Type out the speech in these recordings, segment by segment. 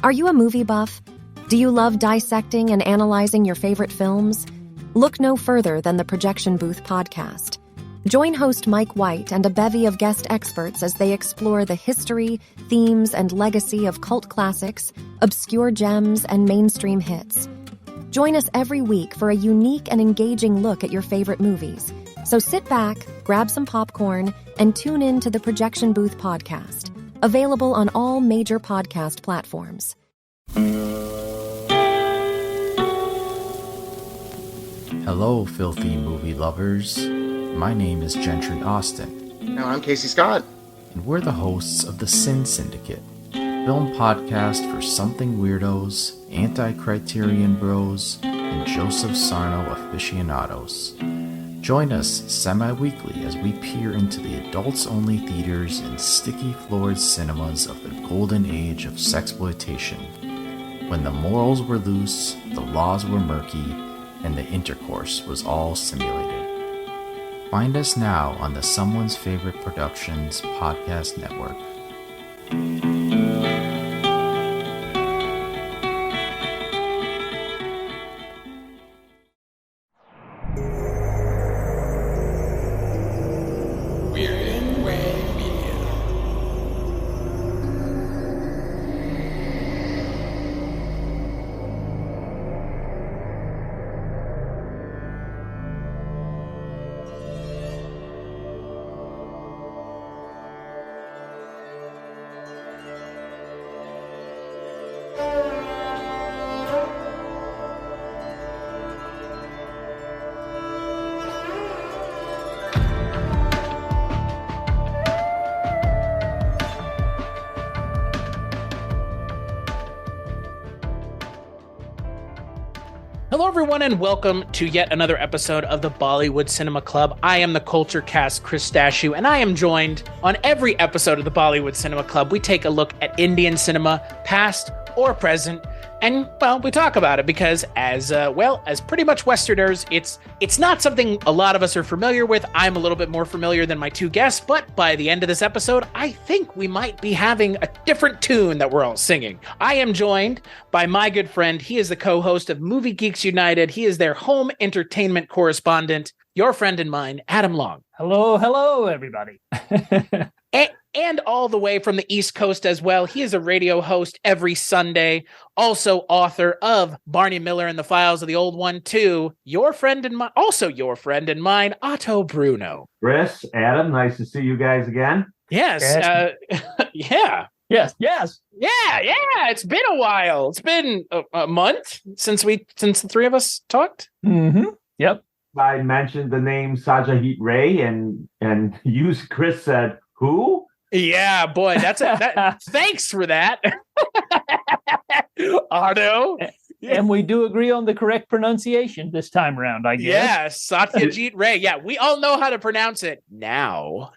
Are you a movie buff? Do you love dissecting and analyzing your favorite films? Look no further than the Projection Booth podcast. Join host Mike White and a bevy of guest experts as they explore the history, themes, and legacy of cult classics, obscure gems, and mainstream hits. Join us every week for a unique and engaging look at your favorite movies. So sit back, grab some popcorn, and tune in to the Projection Booth podcast, available on all major podcast platforms. Hello, filthy movie lovers. My name is Gentry Austin. And I'm Casey Scott. And we're the hosts of the Sin Syndicate, film podcast for something weirdos, anti-criterion bros, and Joseph Sarno aficionados. Join us semi-weekly as we peer into the adults-only theaters and sticky-floored cinemas of the golden age of sexploitation, when the morals were loose, the laws were murky, and the intercourse was all simulated. Find us now on the Someone's Favorite Productions podcast network. Hello, everyone, and welcome to yet another episode of the Bollywood Cinema Club. I am the Culture Cast, Chris Stachiw, and I am joined on every episode of the Bollywood Cinema Club. We take a look at Indian cinema, past or present, and, well, we talk about it because as pretty much Westerners, it's not something a lot of us are familiar with. I'm a little bit more familiar than my two guests, but by the end of this episode, I think we might be having a different tune that we're all singing. I am joined by my good friend. He is the co-host of Movie Geeks United. He is their home entertainment correspondent, your friend and mine, Adam Long. Hello, everybody. And all the way from the East Coast as well. He is a radio host every Sunday, also author of Barney Miller and the Files of the Old One too. Your friend and mine, Otto Bruno. Chris, Adam, nice to see you guys again. Yes. Yeah. Yes. Yeah. It's been a while. It's been a month since the three of us talked. Mm-hmm. Yep. I mentioned the name Satyajit Ray, and you, Chris, said who? Yeah, boy, thanks for that, Otto. And we do agree on the correct pronunciation this time around, I guess. Yeah, Satyajit Ray. Yeah, we all know how to pronounce it now.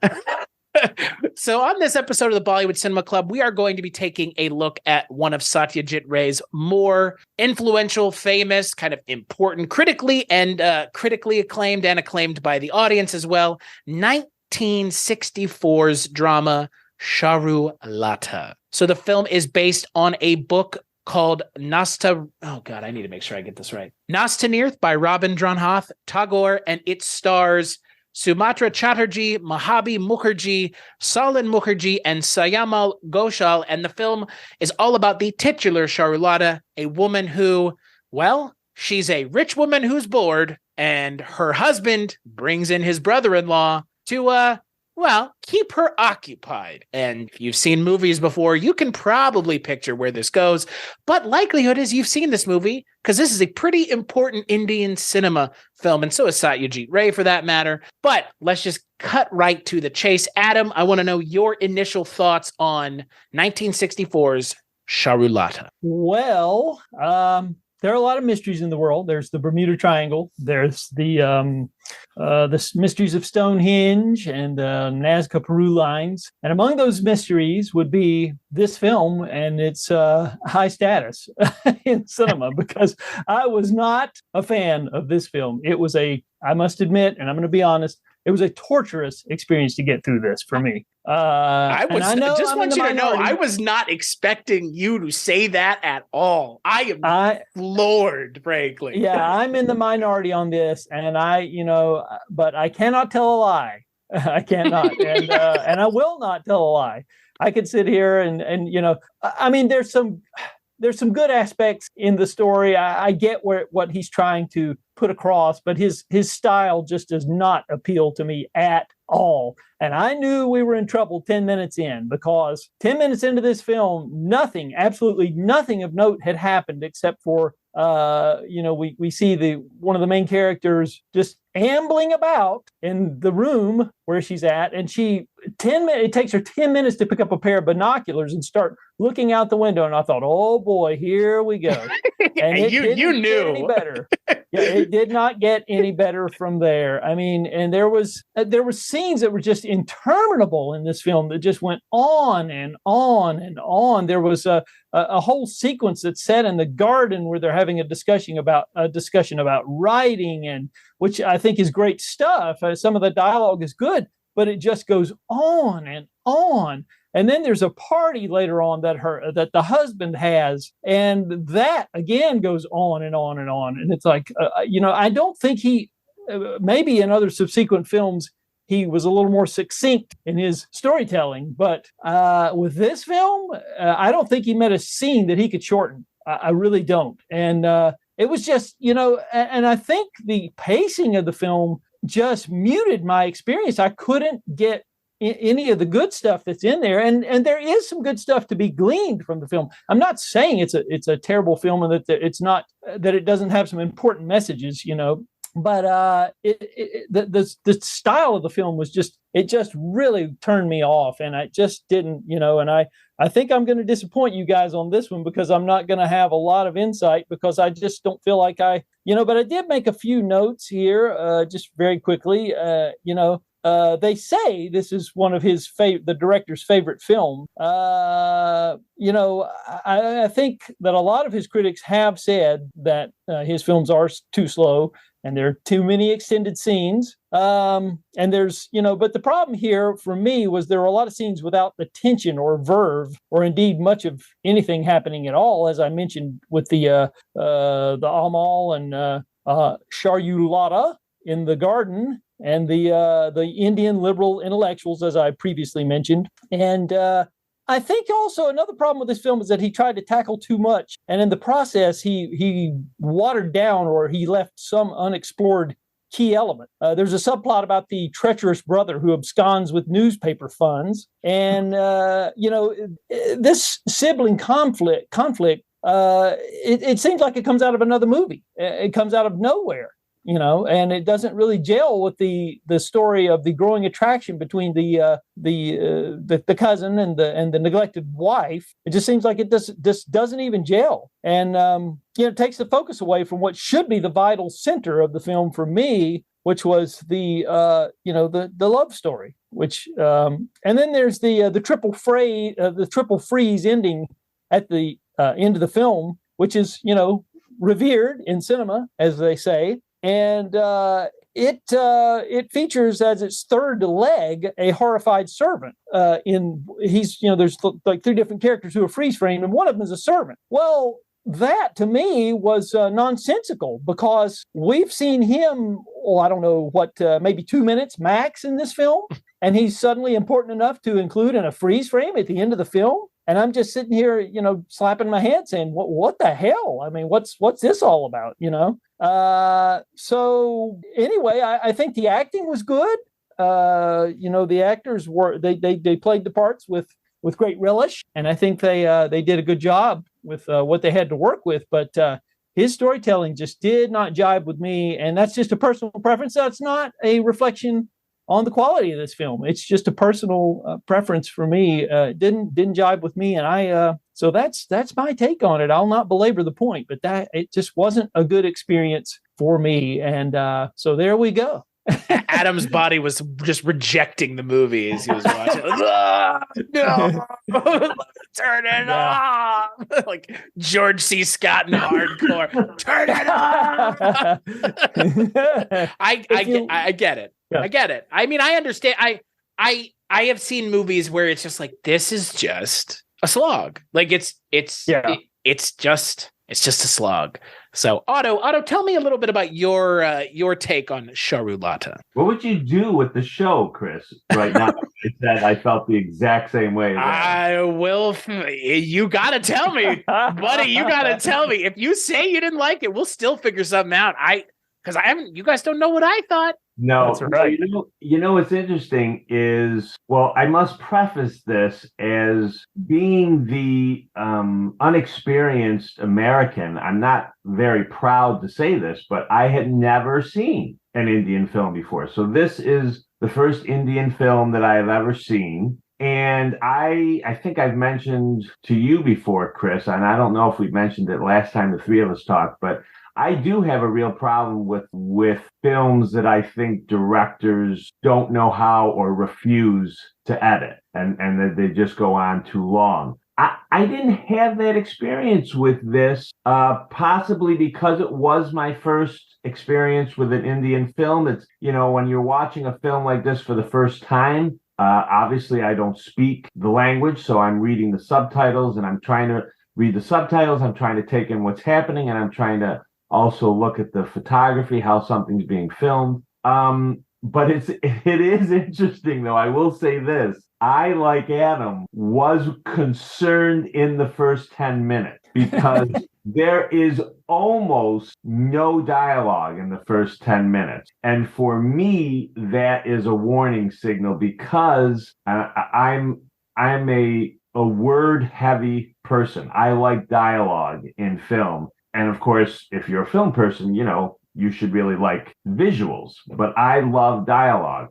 So on this episode of the Bollywood Cinema Club, we are going to be taking a look at one of Satyajit Ray's more influential, famous, kind of important, critically acclaimed and acclaimed by the audience as well, 1964's drama Charulata. So the film is based on a book called Nastanirh by Rabindranath Tagore, and it stars Soumitra Chatterjee, Madhabi Mukherjee, Salin Mukherjee, and Sayamal Ghoshal. And the film is all about the titular Charulata, a woman who, well, she's a rich woman who's bored, and her husband brings in his brother-in-law to, keep her occupied. And if you've seen movies before, you can probably picture where this goes. But likelihood is you've seen this movie because this is a pretty important Indian cinema film. And so is Satyajit Ray for that matter. But let's just cut right to the chase. Adam, I want to know your initial thoughts on 1964's Charulata. Well, there are a lot of mysteries in the world. There's the Bermuda Triangle. There's the mysteries of Stonehenge and Nazca Peru lines. And among those mysteries would be this film and its high status in cinema, because I was not a fan of this film. It was I must admit, and I'm going to be honest, it was a torturous experience to get through this for me. I was not expecting you to say that at all. I am floored, frankly. Yeah, I'm in the minority on this, and but I cannot tell a lie. I cannot, and I will not tell a lie. I could sit here and I mean, there's some good aspects in the story. I get what he's trying to put across, but his style just does not appeal to me at all. And I knew we were in trouble 10 minutes in, because 10 minutes into this film, absolutely nothing of note had happened except for we see one of the main characters just ambling about in the room where she's at, and it takes her 10 minutes to pick up a pair of binoculars and start looking out the window. And I thought, oh boy, here we go. And you knew get any better. Yeah, it did not get any better from there. I mean, and there were scenes that were just interminable in this film that just went on and on and on. There was a whole sequence that's set in the garden where they're having a discussion about writing, and which I think is great stuff. Some of the dialogue is good, but it just goes on and on. And then there's a party later on that the husband has, and that again goes on and on and on. And it's like, I don't think maybe in other subsequent films, he was a little more succinct in his storytelling. But with this film, I don't think he met a scene that he could shorten. I really don't. And it was just, and I think the pacing of the film just muted my experience. I couldn't get any of the good stuff that's in there, and there is some good stuff to be gleaned from the film. I'm not saying it's a terrible film and that it's not, that it doesn't have some important messages, but the style of the film was just really turned me off, and I just didn't, and I think I'm going to disappoint you guys on this one, because I'm not going to have a lot of insight, because I just don't feel like but I did make a few notes here, just very quickly. They say this is one of the director's favorite film. I think that a lot of his critics have said that his films are too slow and there are too many extended scenes. And there's, but the problem here for me was there were a lot of scenes without the tension or verve, or indeed much of anything happening at all, as I mentioned with the Amal and Charulata in the garden, and the Indian liberal intellectuals, as I previously mentioned. And I think also another problem with this film is that he tried to tackle too much, and in the process, he watered down, or he left some unexplored key element. There's a subplot about the treacherous brother who absconds with newspaper funds, and this sibling conflict. It seems like it comes out of another movie. It comes out of nowhere. And it doesn't really gel with the story of the growing attraction between the cousin and the neglected wife. It just seems like it just doesn't even gel, and it takes the focus away from what should be the vital center of the film for me, which was the love story. Which and then there's the triple freeze ending at the end of the film, which is revered in cinema, as they say. And it features as its third leg a horrified servant. There's like three different characters who are freeze framed, and one of them is a servant. Well, that to me was nonsensical, because we've seen him, I don't know what, maybe 2 minutes max in this film, and he's suddenly important enough to include in a freeze frame at the end of the film. And I'm just sitting here, slapping my head saying, what the hell? I mean, what's this all about, So anyway, I think the acting was good. The actors they played the parts with great relish. And I think they did a good job with what they had to work with. But his storytelling just did not jibe with me. And that's just a personal preference. That's not a reflection on the quality of this film. It's just a personal preference for me. Didn't jibe with me, and so that's my take on it. I'll not belabor the point, but it just wasn't a good experience for me, and so there we go. Adam's body was just rejecting the movie as he was watching. No, turn it off! Like George C. Scott in Hardcore. Turn it off! I get it. Yeah. I get it. I mean, I understand. I have seen movies where it's just like, this is just a slog. Like it's just a slog. So Otto, tell me a little bit about your take on Charulata. What would you do with the show, Chris, right now? I felt the exact same way. I will. You got to tell me, buddy. You got to tell me. If you say you didn't like it, we'll still figure something out. Because I haven't. You guys don't know what I thought. No, that's right. You know what's interesting is, well, I must preface this as being the unexperienced American. I'm not very proud to say this, but I had never seen an Indian film before. So this is the first Indian film that I have ever seen. And I think I've mentioned to you before, Chris, and I don't know if we mentioned it last time the three of us talked, but I do have a real problem with films that I think directors don't know how or refuse to edit, and that they just go on too long. I didn't have that experience with this, possibly because it was my first experience with an Indian film. It's, when you're watching a film like this for the first time, obviously I don't speak the language, so I'm reading the subtitles, and I'm trying to read the subtitles. I'm trying to take in what's happening, and I'm trying to also look at the photography, how something's being filmed. But it is interesting, though. I will say this. I, like Adam, was concerned in the first 10 minutes because there is almost no dialogue in the first 10 minutes. And for me, that is a warning signal because I'm a word-heavy person. I like dialogue in film. And of course, if you're a film person, you should really like visuals, but I love dialogue.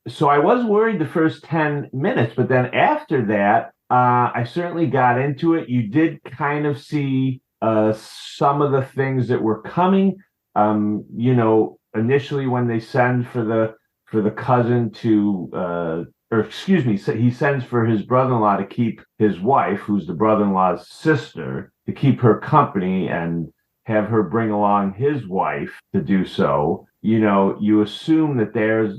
So I was worried the first 10 minutes, but then after that, I certainly got into it. You did kind of see some of the things that were coming. Initially when they send for the cousin to, he sends for his brother-in-law to keep his wife, who's the brother-in-law's sister, to keep her company and have her bring along his wife to do so. You assume that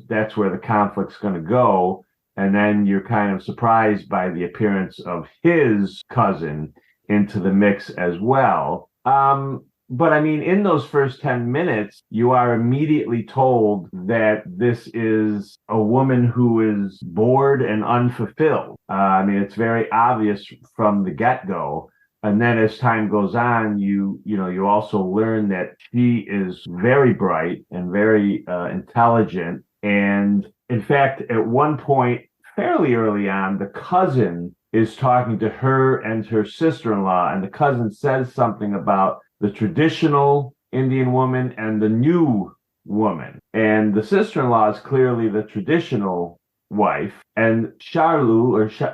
that's where the conflict's going to go, and then you're kind of surprised by the appearance of his cousin into the mix as well. But I mean, in those first 10 minutes, you are immediately told that this is a woman who is bored and unfulfilled. It's very obvious from the get-go. And then as time goes on, you also learn that she is very bright and very intelligent. And in fact, at one point, fairly early on, the cousin is talking to her and her sister-in-law, and the cousin says something about the traditional Indian woman and the new woman. And the sister-in-law is clearly the traditional wife, and Charulata,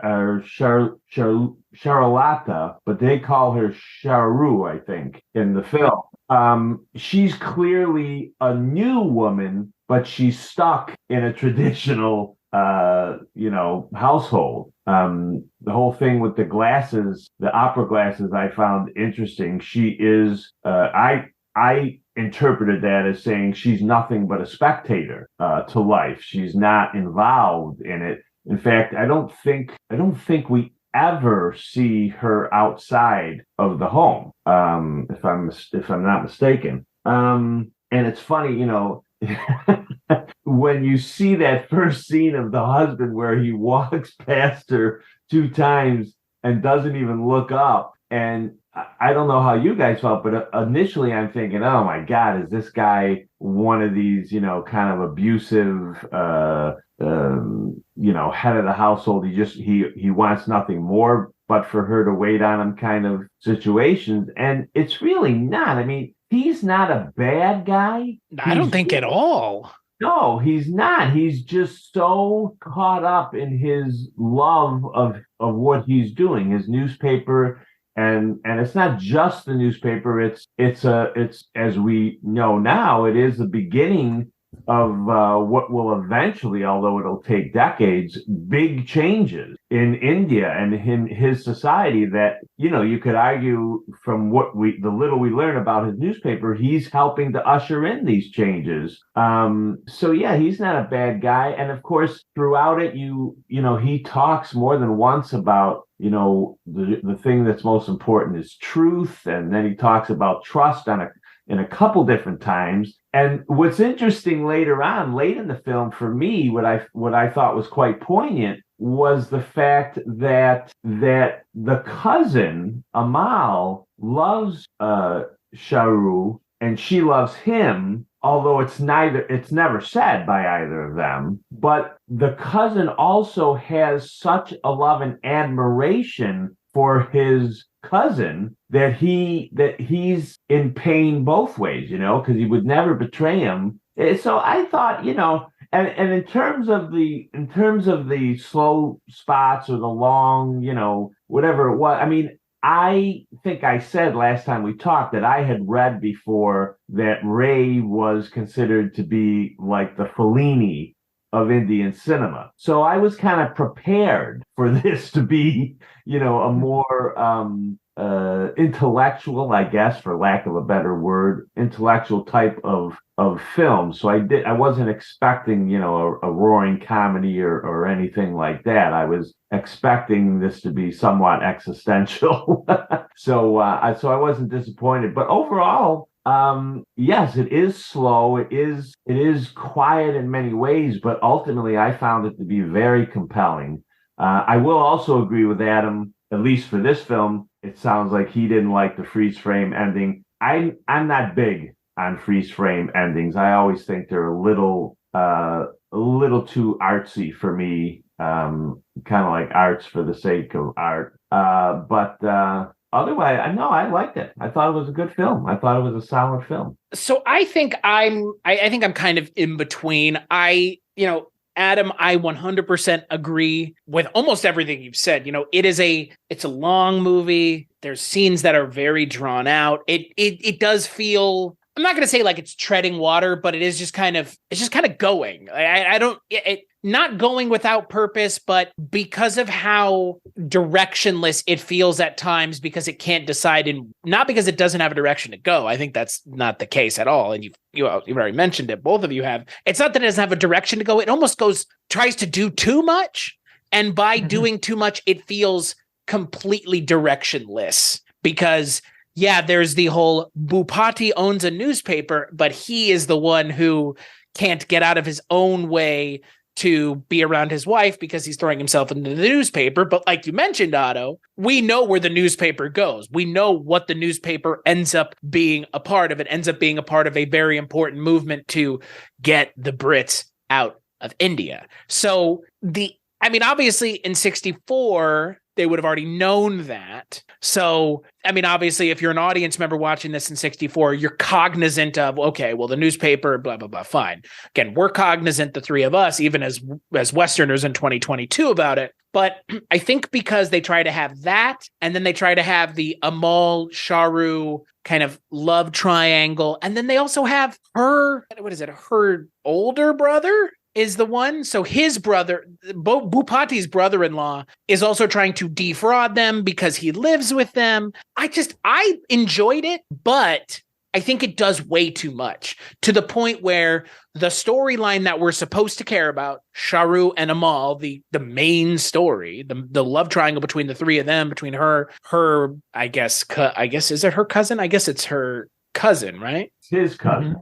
but they call her Charu, I think, in the film. She's clearly a new woman, but she's stuck in a traditional, household. The whole thing with the glasses, the opera glasses, I found interesting. She is, I interpreted that as saying she's nothing but a spectator to life. She's not involved in it. In fact, I don't think we ever see her outside of the home, if I'm not mistaken. And it's funny, when you see that first scene of the husband where he walks past her 2 times and doesn't even look up. And I don't know how you guys felt, but initially I'm thinking, oh my God, is this guy one of these, kind of abusive, head of the household? He wants nothing more but for her to wait on him kind of situations. And it's really not. I mean, he's not a bad guy. I don't think at all. No, he's not. He's just so caught up in his love of what he's doing, his newspaper. And it's not just the newspaper. It's as we know now, it is the beginning what will eventually, although it'll take decades, big changes in India and in his society that, you could argue from the little we learn about his newspaper, he's helping to usher in these changes. So yeah, he's not a bad guy. And of course, throughout it, he talks more than once about, the thing that's most important is truth. And then he talks about trust in a couple different times. And what's interesting later on, late in the film, for me, what I thought was quite poignant was the fact that the cousin Amal loves Charu and she loves him, although it's never said by either of them. But the cousin also has such a love and admiration for his cousin that he's in pain both ways, because he would never betray him. So I thought, and in terms of the slow spots or the long, whatever it was, I mean, I think I said last time we talked that I had read before that Ray was considered to be like the Fellini of Indian cinema. So I was kind of prepared for this to be, a more intellectual, I guess, for lack of a better word, intellectual type of film. So I wasn't expecting, a roaring comedy or anything like that. I was expecting this to be somewhat existential. So I wasn't disappointed. But overall, yes, it is slow. It is quiet in many ways, but ultimately I found it to be very compelling. I will also agree with Adam, at least for this film. It sounds like he didn't like the freeze frame ending. I'm not big on freeze frame endings. I always think they're a little too artsy for me. Kind of like arts for the sake of art. But otherwise, no, I liked it. I thought it was a good film. I thought it was a solid film. So I think I'm kind of in between. Adam, I 100% agree with almost everything you've said. It's a long movie. There's scenes that are very drawn out. It does feel, I'm not going to say like it's treading water, but it's just kind of going. Not going without purpose, but because of how directionless it feels at times, because it can't decide, and not because it doesn't have a direction to go. I think that's not the case at all. And you've already mentioned it. Both of you have. It's not that it doesn't have a direction to go. It almost tries to do too much. And by doing too much, it feels completely directionless because there's the whole Bhupati owns a newspaper, but he is the one who can't get out of his own way to be around his wife because he's throwing himself into the newspaper. But like you mentioned, Otto, we know where the newspaper goes. We know what the newspaper ends up being a part of. It ends up being a part of a very important movement to get the Brits out of India. So obviously in 1964, they would have already known that. So, obviously, if you're an audience member watching this in 1964, you're cognizant of, okay, well, the newspaper, blah, blah, blah, fine. Again, we're cognizant, the three of us, even as Westerners in 2022 about it. But I think because they try to have that, and then they try to have the Amal, Charu kind of love triangle, and then they also have her older brother? Is the one. So his brother, Bhupati's brother-in-law, is also trying to defraud them because he lives with them. I enjoyed it, but I think it does way too much to the point where the storyline that we're supposed to care about, Charu and Amal, the main story, the love triangle between the three of them, between her, I guess, is it her cousin? I guess it's her cousin, right? His cousin.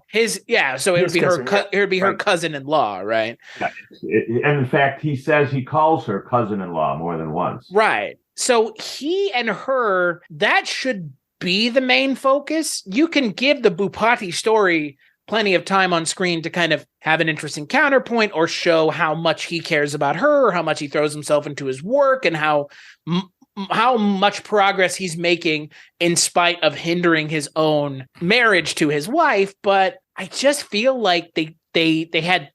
So it would be her. It would be her cousin-in-law, right? And in fact, he says he calls her cousin-in-law more than once. Right. So he and her, that should be the main focus. You can give the Bhupati story plenty of time on screen to kind of have an interesting counterpoint or show how much he cares about her, or how much he throws himself into his work, and how much progress he's making in spite of hindering his own marriage to his wife. But I just feel like they had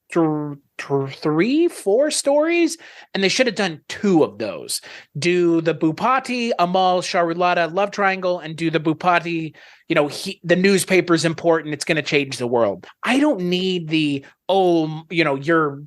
3, 4 stories, and they should have done 2 of those. Do the Bhupati, Amal, Charulata love triangle, and do the Bhupati, the newspaper's important, it's going to change the world. I don't need the, your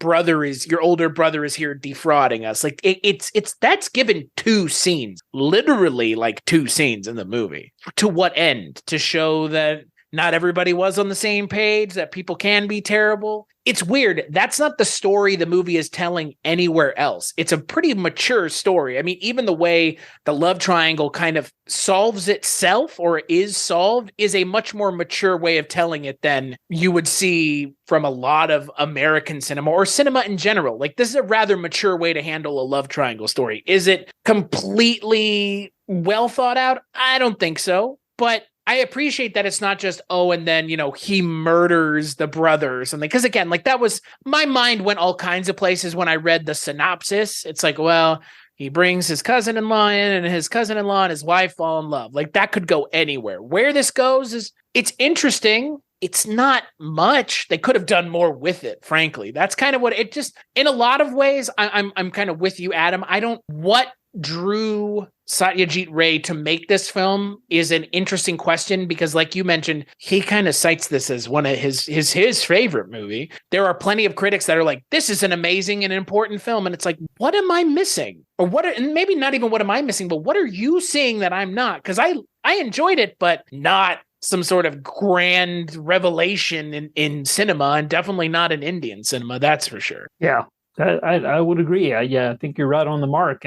older brother is here defrauding us. Like it's that's given 2 scenes, literally like 2 scenes in the movie. To what end? To show that not everybody was on the same page, that people can be terrible. It's weird. That's not the story the movie is telling anywhere else. It's a pretty mature story. I mean, even the way the love triangle kind of solves itself or is solved is a much more mature way of telling it than you would see from a lot of American cinema or cinema in general. Like, this is a rather mature way to handle a love triangle story. Is it completely well thought out? I don't think so. But I appreciate that it's not just, and then, he murders the brother or something. Because again, like that was, my mind went all kinds of places when I read the synopsis. It's like, well, he brings his cousin-in-law in and his cousin-in-law and his wife fall in love. Like that could go anywhere. Where this goes is, it's interesting. It's not much. They could have done more with it, frankly. That's kind of what it just, in a lot of ways, I'm kind of with you, Adam. What drew Satyajit Ray to make this film is an interesting question, because like you mentioned, he kind of cites this as one of his favorite movie. There are plenty of critics that are like, this is an amazing and important film. And it's like, what am I missing? Or and maybe not even what am I missing, but what are you seeing that I'm not? Because I enjoyed it, but not some sort of grand revelation in cinema, and definitely not in Indian cinema. That's for sure. Yeah, I would agree. I think you're right on the mark.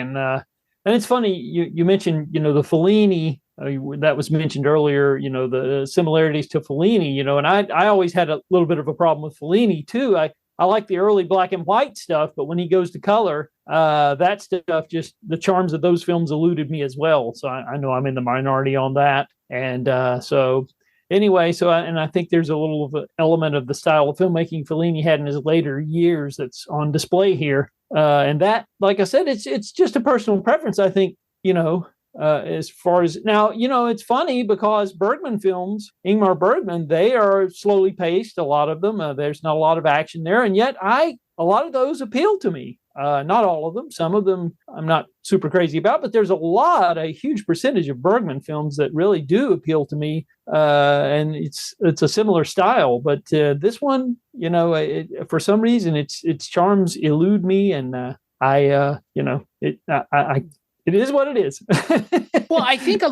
And it's funny, you mentioned, the Fellini, that was mentioned earlier, the similarities to Fellini, and I always had a little bit of a problem with Fellini too. I like the early black and white stuff, but when he goes to color, that stuff, just the charms of those films eluded me as well. So I know I'm in the minority on that. And so anyway, I think there's a little of an element of the style of filmmaking Fellini had in his later years that's on display here. And that, like I said, it's just a personal preference. I think, as far as now, it's funny because Bergman films, Ingmar Bergman, they are slowly paced. A lot of them, there's not a lot of action there. And yet a lot of those appeal to me. Not all of them. Some of them I'm not super crazy about, but there's a huge percentage of Bergman films that really do appeal to me. And it's a similar style, but this one, for some reason, its charms elude me, and it is what it is. Well, I think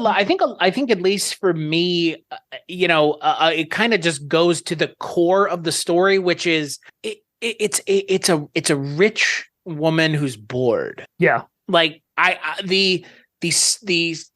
at least for me, it kind of just goes to the core of the story, which is it's a rich woman who's bored. Yeah. Like the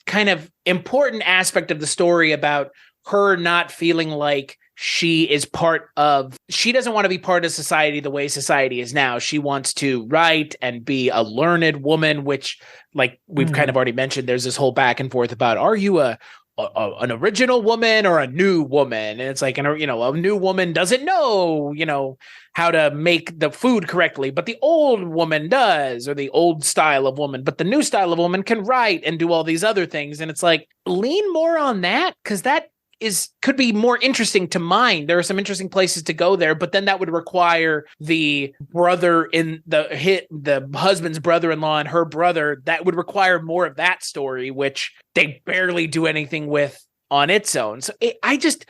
kind of important aspect of the story about her not feeling like she doesn't want to be part of society the way society is now. She wants to write and be a learned woman, which, like we've kind of already mentioned, there's this whole back and forth about, are you an original woman or a new woman? And it's like, a new woman doesn't know, how to make the food correctly, but the old woman does, or the old style of woman, but the new style of woman can write and do all these other things. And it's like, lean more on that, because that could be more interesting to mine. There are some interesting places to go there, but then that would require the brother in the husband's brother-in-law and her brother. That would require more of that story, which they barely do anything with on its own. So I just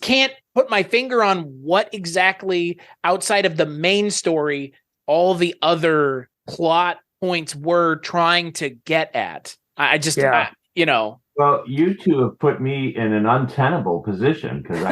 can't put my finger on what exactly outside of the main story all the other plot points were trying to get at. Well, you two have put me in an untenable position, because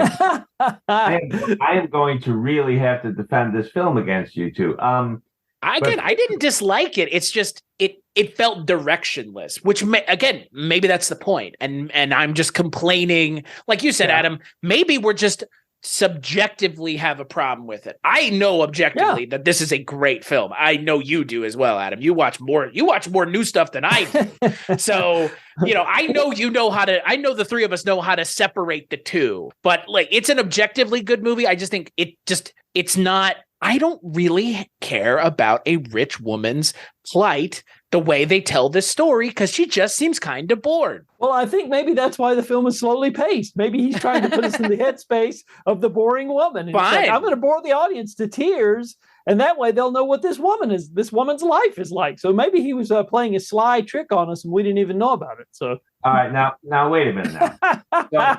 I am going to really have to defend this film against you two. I didn't dislike it. It's just it felt directionless, which maybe that's the point. And I'm just complaining, like you said, Adam. Maybe we're just subjectively have a problem with it. I know objectively that this is a great film. I know you do as well, Adam. You watch more new stuff than I do. So, I know I know the three of us know how to separate the two, but like, it's an objectively good movie. I just think it's not, I don't really care about a rich woman's plight the way they tell this story, because she just seems kind of bored. Well, I think maybe that's why the film is slowly paced. Maybe he's trying to put us in the headspace of the boring woman. And Fine. like, I'm going to bore the audience to tears, and that way they'll know what this woman's life is like. So maybe he was playing a sly trick on us, and we didn't even know about it. So all right, now wait a minute now. So,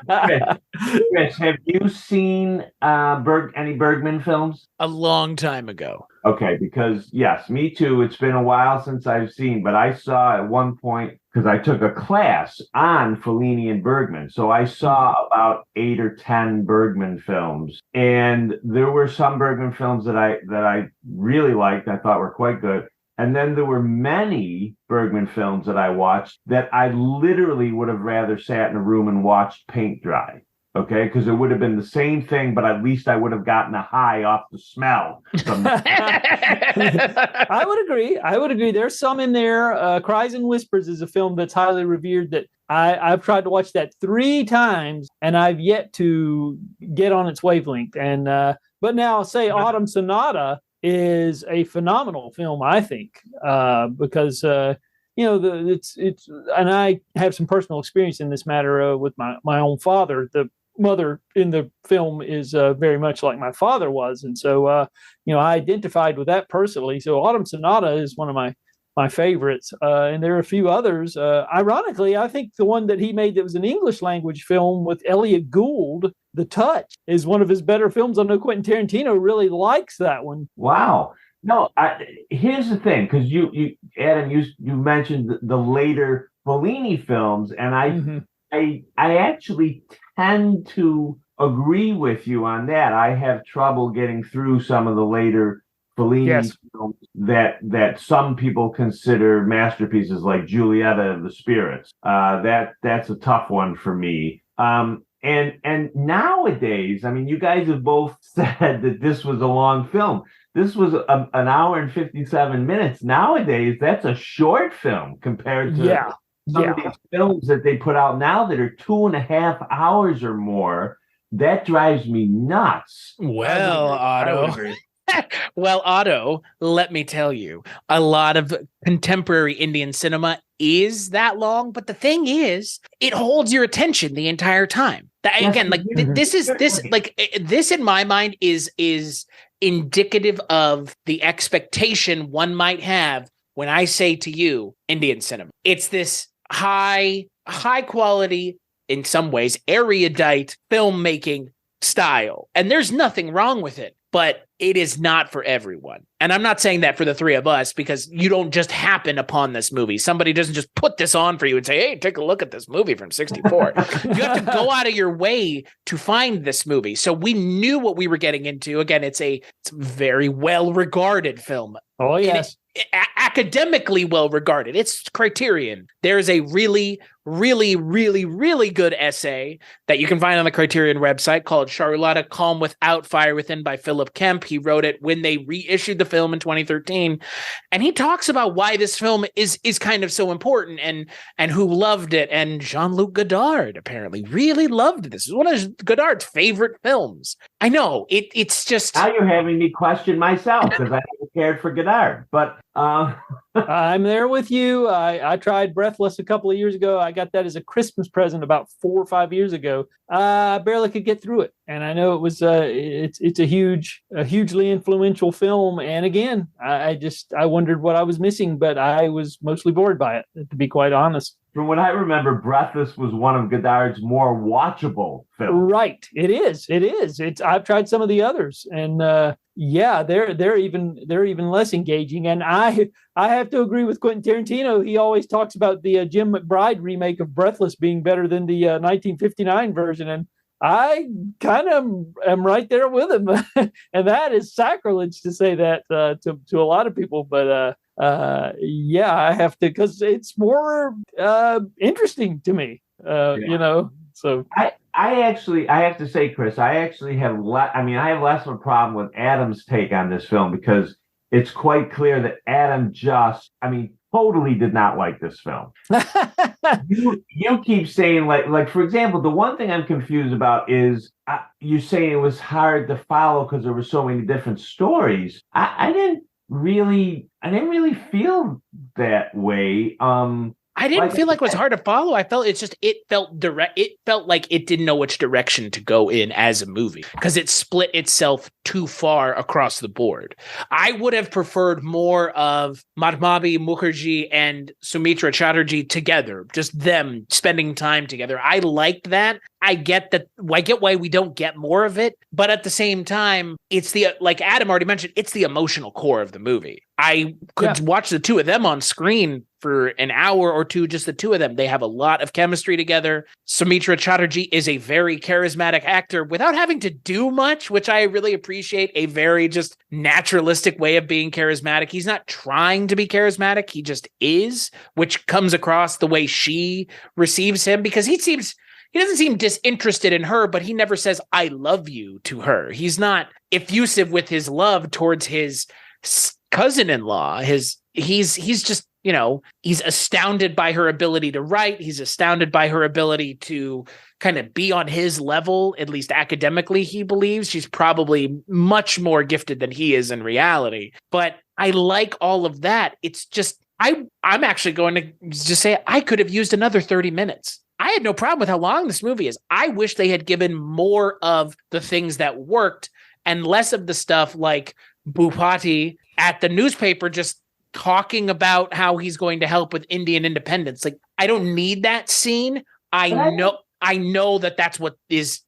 Chris, have you seen any Bergman films? A long time ago. Okay, because yes, me too. It's been a while since I've seen, but I saw at one point, because I took a class on Fellini and Bergman. So I saw about 8 or 10 Bergman films. And there were some Bergman films that I really liked, I thought were quite good. And then there were many Bergman films that I watched that I literally would have rather sat in a room and watched paint dry. Okay, because it would have been the same thing, but at least I would have gotten a high off the smell. I would agree. There's some in there. Cries and Whispers is a film that's highly revered that I've tried to watch that 3 times, and I've yet to get on its wavelength. And but now I'll say Autumn Sonata is a phenomenal film, I think, because it's and I have some personal experience in this matter with my own father. The mother in the film is very much like my father was, and so I identified with that personally. So Autumn Sonata is one of my favorites, and there are a few others. Ironically, I think the one that he made that was an English language film with Elliot Gould, The Touch, is one of his better films. I know Quentin Tarantino really likes that one. Wow. No, here's the thing, because you Adam, you mentioned the later Fellini films, and I actually tend to agree with you on that. I have trouble getting through some of the later Fellini films that some people consider masterpieces, like Giulietta of the Spirits. That's a tough one for me. And nowadays, I mean, you guys have both said that this was a long film. This was an hour and 57 minutes. Nowadays, that's a short film compared to some of these films that they put out now that are 2.5 hours or more. That drives me nuts. Well, Otto. Well, Otto, let me tell you, a lot of contemporary Indian cinema is that long, but the thing is, it holds your attention the entire time. Again, like this in my mind is indicative of the expectation one might have when I say to you Indian cinema. It's this high quality, in some ways, erudite filmmaking style, and there's nothing wrong with it. But it is not for everyone. And I'm not saying that for the three of us, because you don't just happen upon this movie. Somebody doesn't just put this on for you and say, hey, take a look at this movie from 1964. You have to go out of your way to find this movie. So we knew what we were getting into. Again, it's a very well-regarded film. Oh, yes. Academically well-regarded. It's Criterion. There's a really, really, really, really good essay that you can find on the Criterion website called Charulata, Calm Without, Fire Within by Philip Kemp. He wrote it when they reissued the film in 2013. And he talks about why this film is kind of so important and who loved it. And Jean-Luc Godard apparently really loved this. It's one of Godard's favorite films. I know, it's just... Now you're having me question myself, because I never cared for Godard. But... I'm there with you. I tried Breathless a couple of years ago. I got that as a Christmas present about 4 or 5 years ago. I barely could get through it, and I know it was it's a hugely influential film. And again, I wondered what I was missing, but I was mostly bored by it, to be quite honest. From what I remember, Breathless was one of Godard's more watchable films. Right, it is. I've tried some of the others, and they're even less engaging. And I have to agree with Quentin Tarantino. He always talks about the Jim McBride remake of Breathless being better than the 1959 version, and I kind of am right there with him. And that is sacrilege to say that to a lot of people, but I have to, because it's more interesting to me. So I have to say, Chris, I actually have I have less of a problem with Adam's take on this film, because it's quite clear that Adam totally did not like this film. You keep saying, like for example, the one thing I'm confused about is you saying it was hard to follow because there were so many different stories. I didn't really feel that way. I didn't feel like it was hard to follow. I felt it felt direct. It felt like it didn't know which direction to go in as a movie because it split itself too far across the board. I would have preferred more of Madhabi, Mukherjee, and Soumitra Chatterjee together, just them spending time together. I liked that. I get that. I get why we don't get more of it, but at the same time, it's like Adam already mentioned, it's the emotional core of the movie. I could watch the two of them on screen for an hour or two, just the two of them. They have a lot of chemistry together. Soumitra Chatterjee is a very charismatic actor without having to do much, which I really appreciate. A very just naturalistic way of being charismatic. He's not trying to be charismatic. He just is, which comes across the way she receives him, because he doesn't seem disinterested in her, but he never says, I love you to her. He's not effusive with his love towards his cousin-in-law. He's just, he's astounded by her ability to write. He's astounded by her ability to kind of be on his level, at least academically, he believes. She's probably much more gifted than he is in reality. But I like all of that. It's just, I'm actually going to just say I could have used another 30 minutes. I had no problem with how long this movie is. I wish they had given more of the things that worked and less of the stuff like Bhupati at the newspaper just talking about how he's going to help with Indian independence. Like, I don't need that scene. I know that that's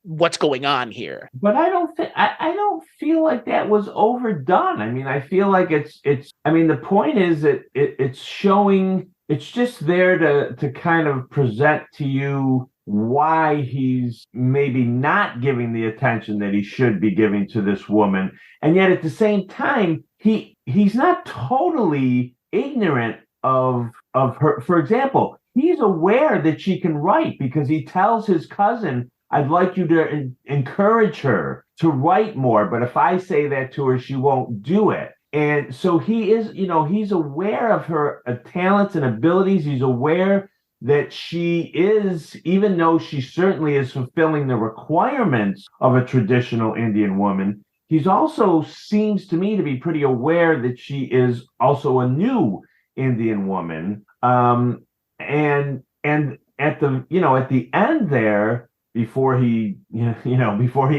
what's going on here. But I don't feel like that was overdone. I mean, I feel like the point is that it's showing. It's just there to kind of present to you why he's maybe not giving the attention that he should be giving to this woman. And yet at the same time, he's not totally ignorant of her. For example, he's aware that she can write because he tells his cousin, I'd like you to encourage her to write more. But if I say that to her, she won't do it. And so he is, he's aware of her talents and abilities. He's aware that she is, even though she certainly is fulfilling the requirements of a traditional Indian woman, he's also seems to me to be pretty aware that she is also a new Indian woman. And at the end there, before he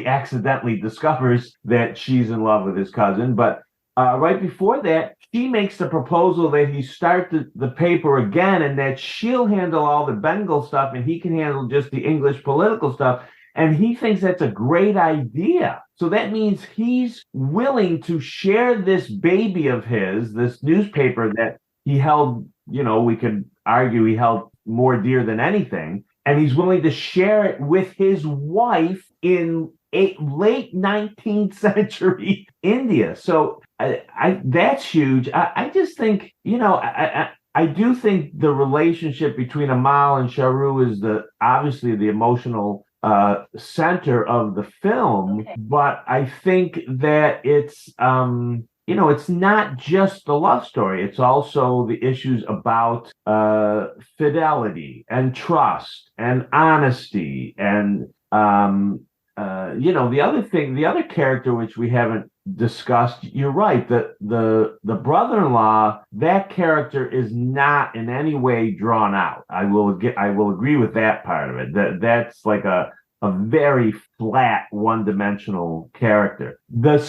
accidentally discovers that she's in love with his cousin, but right before that, she makes the proposal that he start the paper again and that she'll handle all the Bengal stuff and he can handle just the English political stuff. And he thinks that's a great idea. So that means he's willing to share this baby of his, this newspaper that he held, we could argue he held more dear than anything. And he's willing to share it with his wife in late 19th century India. So that's huge. I just think, I do think the relationship between Amal and Charu is obviously the emotional center of the film, okay. But I think that it's it's not just the love story. It's also the issues about fidelity and trust and honesty and the other character which we haven't discussed. You're right. The brother-in-law, that character is not in any way drawn out. I will agree with that part of it. That's like a very flat, one-dimensional character. The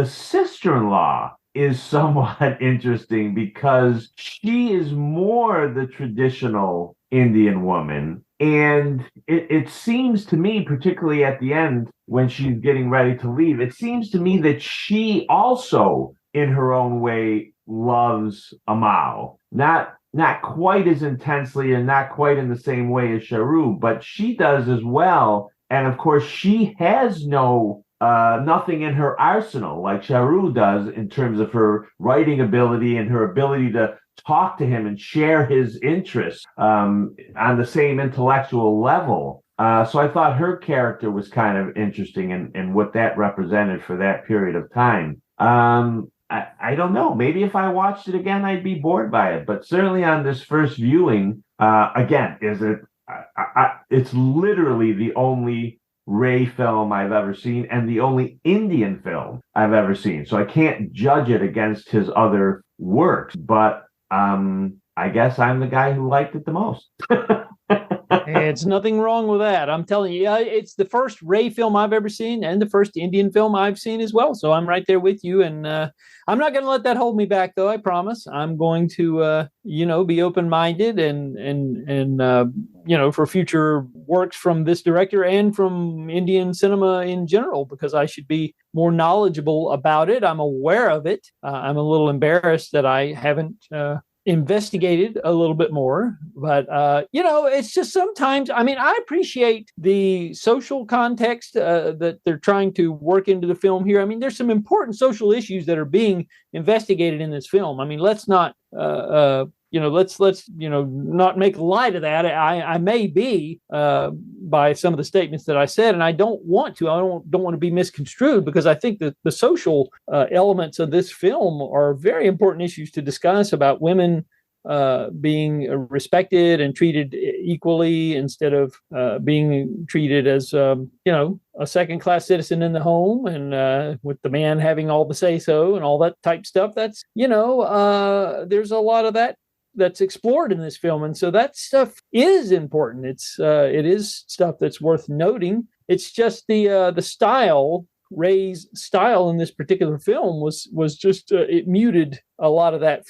sister-in-law is somewhat interesting because she is more the traditional Indian woman. And it seems to me, particularly at the end when she's getting ready to leave, it seems to me that she also, in her own way, loves Amal. Not quite as intensely and not quite in the same way as Charu, but she does as well. And of course, she has nothing in her arsenal like Charu does in terms of her writing ability and her ability to talk to him and share his interests on the same intellectual level. So I thought her character was kind of interesting and what that represented for that period of time. I don't know. Maybe if I watched it again, I'd be bored by it. But certainly on this first viewing, it's literally the only Ray film I've ever seen and the only Indian film I've ever seen. So I can't judge it against his other works. But I guess I'm the guy who liked it the most. It's nothing wrong with that. I'm telling you, it's the first Ray film I've ever seen and the first Indian film I've seen as well. So I'm right there with you. And I'm not going to let that hold me back, though. I promise. I'm going to, be open-minded and for future works from this director and from Indian cinema in general, because I should be more knowledgeable about it. I'm aware of it. I'm a little embarrassed that I haven't investigated a little bit more, but it's just sometimes, I appreciate the social context that they're trying to work into the film here. There's some important social issues that are being investigated in this film. Let's not not make light of that. I may be by some of the statements that I said, and I don't want to. I don't want to be misconstrued, because I think that the social elements of this film are very important issues to discuss about women being respected and treated equally instead of being treated as a second-class citizen in the home, and with the man having all the say-so and all that type stuff. That's there's a lot of that that's explored in this film, and so that stuff is important. It is stuff that's worth noting. It's just the style. Ray's style in this particular film was just it muted a lot of that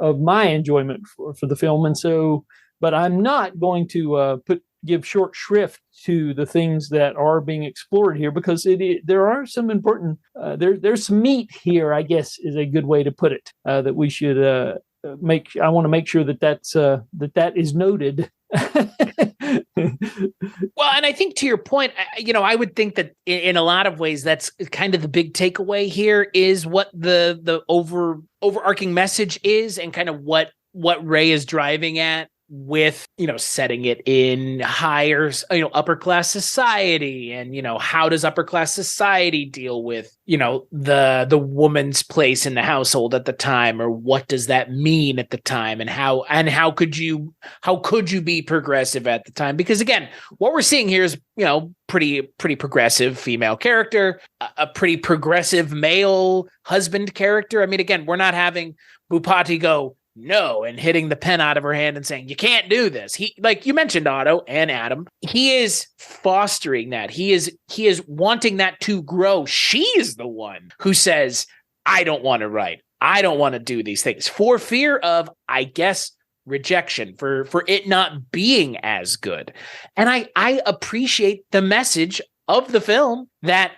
of my enjoyment for the film, and so. But I'm not going to give short shrift to the things that are being explored here, because there are some important there's some meat here, I guess, is a good way to put it, that we should I want to make sure that is noted. Well, and I think to your point, I would think that in a lot of ways, that's kind of the big takeaway here, is what the overarching message is, and kind of what Ray is driving at with, setting it in higher, upper class society, and, how does upper class society deal with, the woman's place in the household at the time, or what does that mean at the time, and how could you be progressive at the time? Because again, what we're seeing here is, pretty progressive female character, a pretty progressive male husband character. Again, we're not having Bhupati go, no, and hitting the pen out of her hand and saying, you can't do this. He, like you mentioned, Otto and Adam, he is fostering that. He is wanting that to grow. She is the one who says, I don't want to write. I don't want to do these things, for fear of, I guess, rejection, for it not being as good. And I appreciate the message of the film that,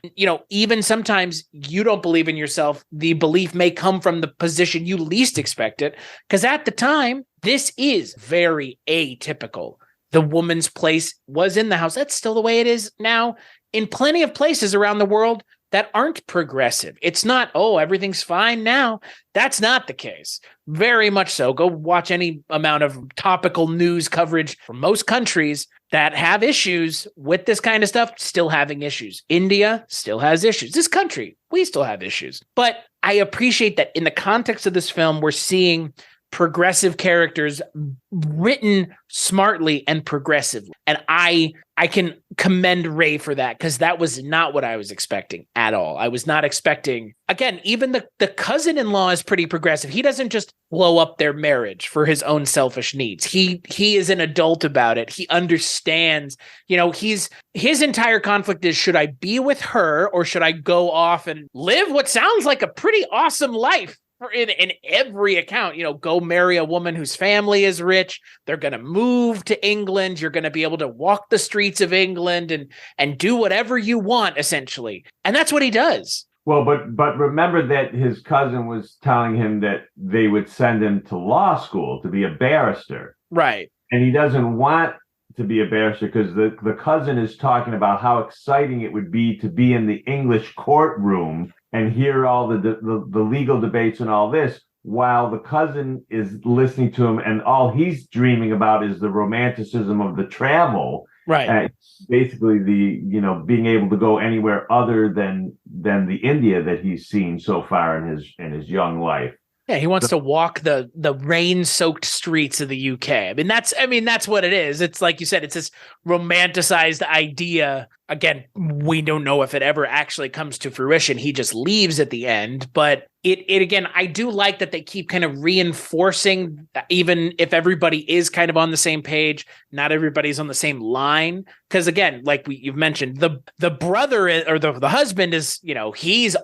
even sometimes you don't believe in yourself, the belief may come from the position you least expect it. Because at the time, this is very atypical. The woman's place was in the house. That's still the way it is now in plenty of places around the world that aren't progressive. It's not, everything's fine now. That's not the case. Very much so. Go watch any amount of topical news coverage from most countries that have issues with this kind of stuff, still having issues. India still has issues. This country, we still have issues. But I appreciate that in the context of this film, we're seeing progressive characters written smartly and progressively. And I can commend Ray for that, because that was not what I was expecting at all. I was not expecting, again, even the cousin-in-law is pretty progressive. He doesn't just blow up their marriage for his own selfish needs. He is an adult about it. He understands, his entire conflict is, should I be with her, or should I go off and live what sounds like a pretty awesome life? In every account, go marry a woman whose family is rich. They're going to move to England. You're going to be able to walk the streets of England and do whatever you want, essentially. And that's what he does. Well, but remember that his cousin was telling him that they would send him to law school to be a barrister. Right. And he doesn't want to be a barrister, because the cousin is talking about how exciting it would be to be in the English courtroom and hear all the legal debates and all this, while the cousin is listening to him, and all he's dreaming about is the romanticism of the travel. Right. Basically being able to go anywhere other than the India that he's seen so far in his young life. Yeah, he wants to walk the rain-soaked streets of the UK. That's what it is. It's like you said, it's this romanticized idea again, we don't know if it ever actually comes to fruition. He just leaves at the end. But it again, I do like that they keep kind of reinforcing that even if everybody is kind of on the same page, not everybody's on the same line. Because again, like you've mentioned, the brother or the husband is, he's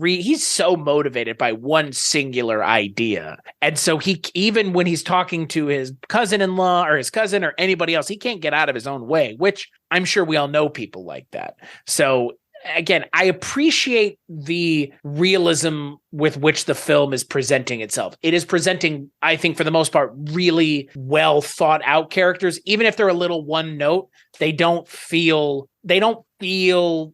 he's so motivated by one singular idea. And so he, even when he's talking to his cousin-in-law or his cousin or anybody else, he can't get out of his own way, which I'm sure we all know people like that. So again, I appreciate the realism with which the film is presenting itself. It is presenting, I think, for the most part, really well thought out characters. Even if they're a little one note, they don't feel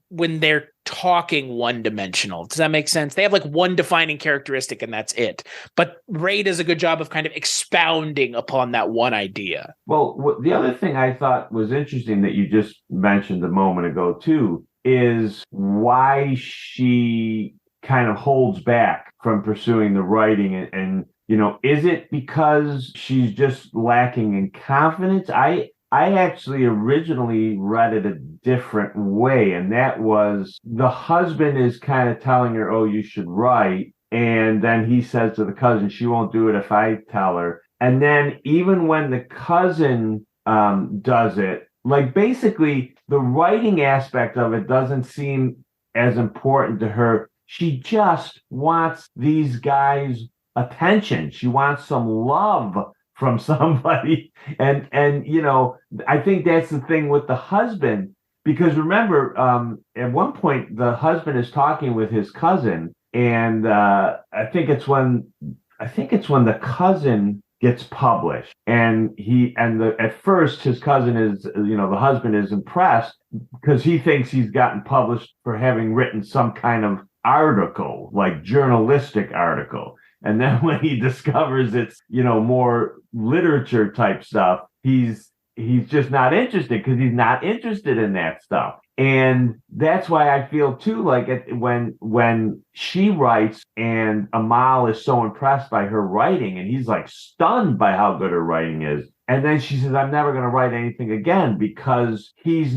when they're talking one dimensional. Does that make sense? They have like one defining characteristic and that's it. But Ray does a good job of kind of expounding upon that one idea. Well, the other thing I thought was interesting that you just mentioned a moment ago too, is why she kind of holds back from pursuing the writing. And is it because she's just lacking in confidence? I actually originally read it a different way, and that was the husband is kind of telling her, oh, you should write. And then he says to the cousin, she won't do it if I tell her. And then even when the cousin does it, like basically the writing aspect of it doesn't seem as important to her. She just wants these guys' attention. She wants some love from somebody. And I think that's the thing with the husband, because remember, at one point the husband is talking with his cousin, and I think it's when the cousin gets published, and at first his cousin is, the husband is impressed because he thinks he's gotten published for having written some kind of article, like journalistic article. And then when he discovers it's, more literature type stuff, he's just not interested, because he's not interested in that stuff. And that's why I feel too, like when she writes and Amal is so impressed by her writing, and he's like stunned by how good her writing is. And then she says, I'm never going to write anything again, because he's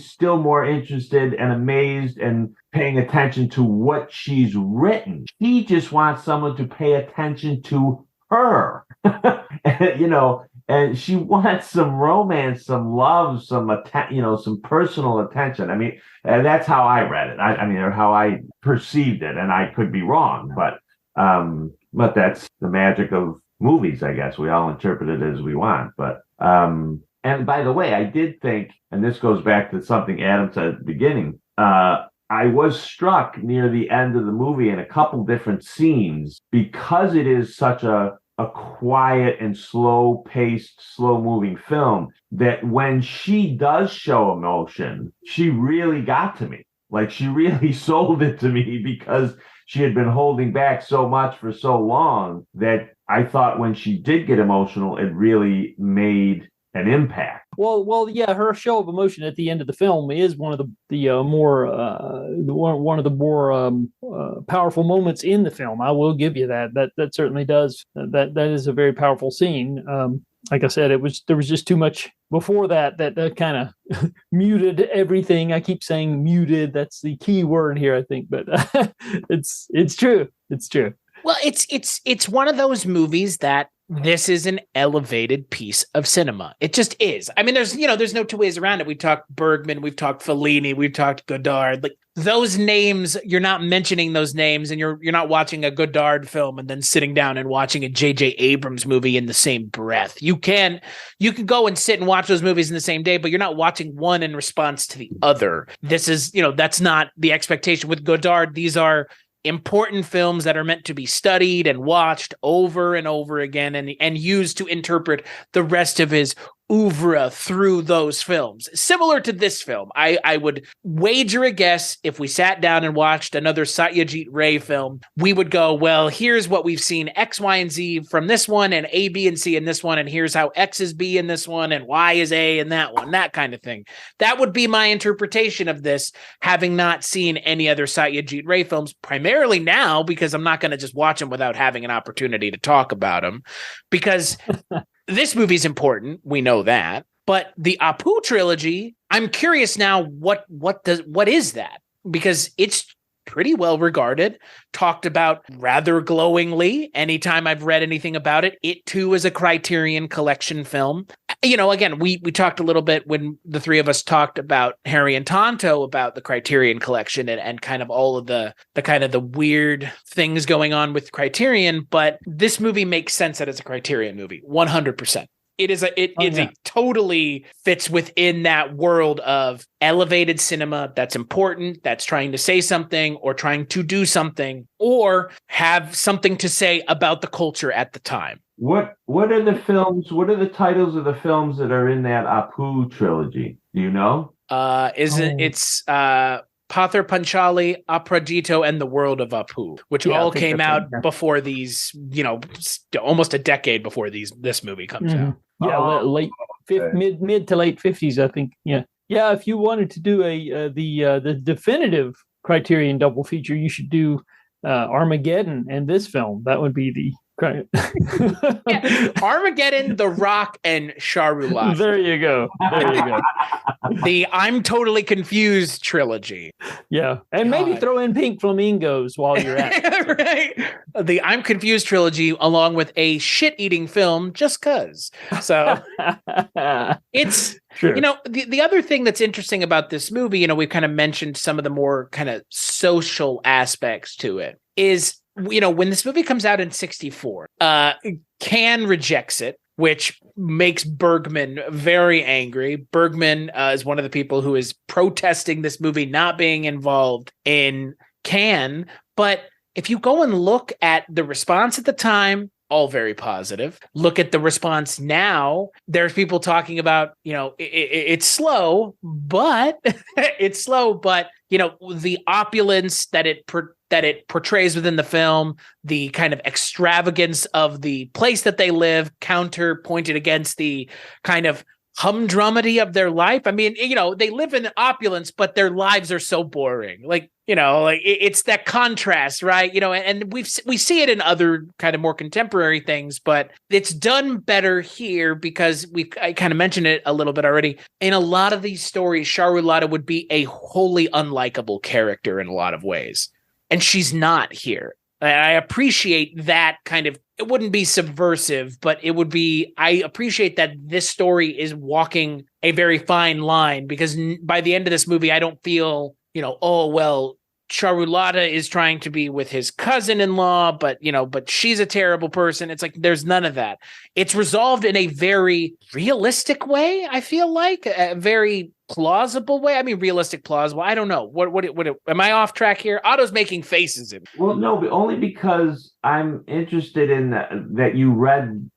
still more interested and amazed and paying attention to what she's written. He just wants someone to pay attention to her, and she wants some romance, some love, some some personal attention. I mean, that's how I read it. Or how I perceived it, and I could be wrong, but that's the magic of movies, I guess. We all interpret it as we want. But and by the way, I did think, and this goes back to something Adam said at the beginning, I was struck near the end of the movie in a couple different scenes, because it is such a quiet and slow-paced, slow-moving film, that when she does show emotion, she really got to me. Like, she really sold it to me, because she had been holding back so much for so long, that I thought when she did get emotional, it really made an impact. Well, yeah, her show of emotion at the end of the film is one of the more powerful moments in the film. I will give you that. That certainly does. That is a very powerful scene. Like I said, there was just too much before that kind of muted everything. I keep saying muted. That's the key word here, I think. But it's true. It's true. Well, it's one of those movies that this is an elevated piece of cinema. It just is. I mean, there's no two ways around it. We talked Bergman, we've talked Fellini, we've talked Godard. Like, those names, you're not mentioning those names, and you're not watching a Godard film and then sitting down and watching a J.J. Abrams movie in the same breath. You can go and sit and watch those movies in the same day, but you're not watching one in response to the other. This is, that's not the expectation with Godard. These are important films that are meant to be studied and watched over and over again, and used to interpret the rest of his oeuvre through those films. Similar to this film, I would wager a guess, if we sat down and watched another Satyajit Ray film, we would go, well, here's what we've seen X, Y, and Z from this one, and A, B, and C in this one, and here's how X is B in this one, and Y is A in that one, that kind of thing. That would be my interpretation of this, having not seen any other Satyajit Ray films, primarily now, because I'm not going to just watch them without having an opportunity to talk about them, because this movie's important. We know that. But the Apu trilogy, I'm curious now, what is that? Because it's pretty well regarded, talked about rather glowingly anytime I've read anything about it. It too is a Criterion Collection film. Again, we talked a little bit when the three of us talked about Harry and Tonto about the Criterion Collection and kind of all of the kind of the weird things going on with Criterion, but this movie makes sense that it's a Criterion movie, 100%. It totally fits within that world of elevated cinema that's important, that's trying to say something or trying to do something or have something to say about the culture at the time. What are the films? What are the titles of the films that are in that Apu trilogy? Do you know? It's Pather Panchali, Aparajito, and The World of Apu, which all came out before these, almost a decade before this movie comes out. Yeah, mid to late 50s, I think. Yeah. If you wanted to do the definitive Criterion double feature, you should do Armageddon and this film. That would be the Armageddon, The Rock, and Charulata. There you go. The I'm Totally Confused trilogy. Yeah. And maybe throw in Pink Flamingos while you're at it. Right. The I'm Confused trilogy, along with a shit-eating film, just cuz. So it's, sure. The other thing that's interesting about this movie, we've kind of mentioned some of the more kind of social aspects to it, is when this movie comes out in 1964, Cannes rejects it, which makes Bergman very angry. Bergman is one of the people who is protesting this movie not being involved in Cannes. But if you go and look at the response at the time, all very positive. Look at the response now. There's people talking about, it's slow, but the opulence that it portrays within the film, the kind of extravagance of the place that they live, counterpointed against the kind of humdrumity of their life. I mean, they live in opulence, but their lives are so boring. It's that contrast, right? And we see it in other kind of more contemporary things, but it's done better here because I kind of mentioned it a little bit already. In a lot of these stories, Charulata would be a wholly unlikable character in a lot of ways. And she's not here. I appreciate that kind of, it wouldn't be subversive, but I appreciate that this story is walking a very fine line, because by the end of this movie, I don't feel, Charulata is trying to be with his cousin-in-law, but she's a terrible person. It's like, there's none of that. It's resolved in a very realistic way. I feel like a very plausible way. I mean, realistic, plausible. I don't know. What am I off track here? Otto's making faces at me. Well, no, but only because I'm interested in that you read,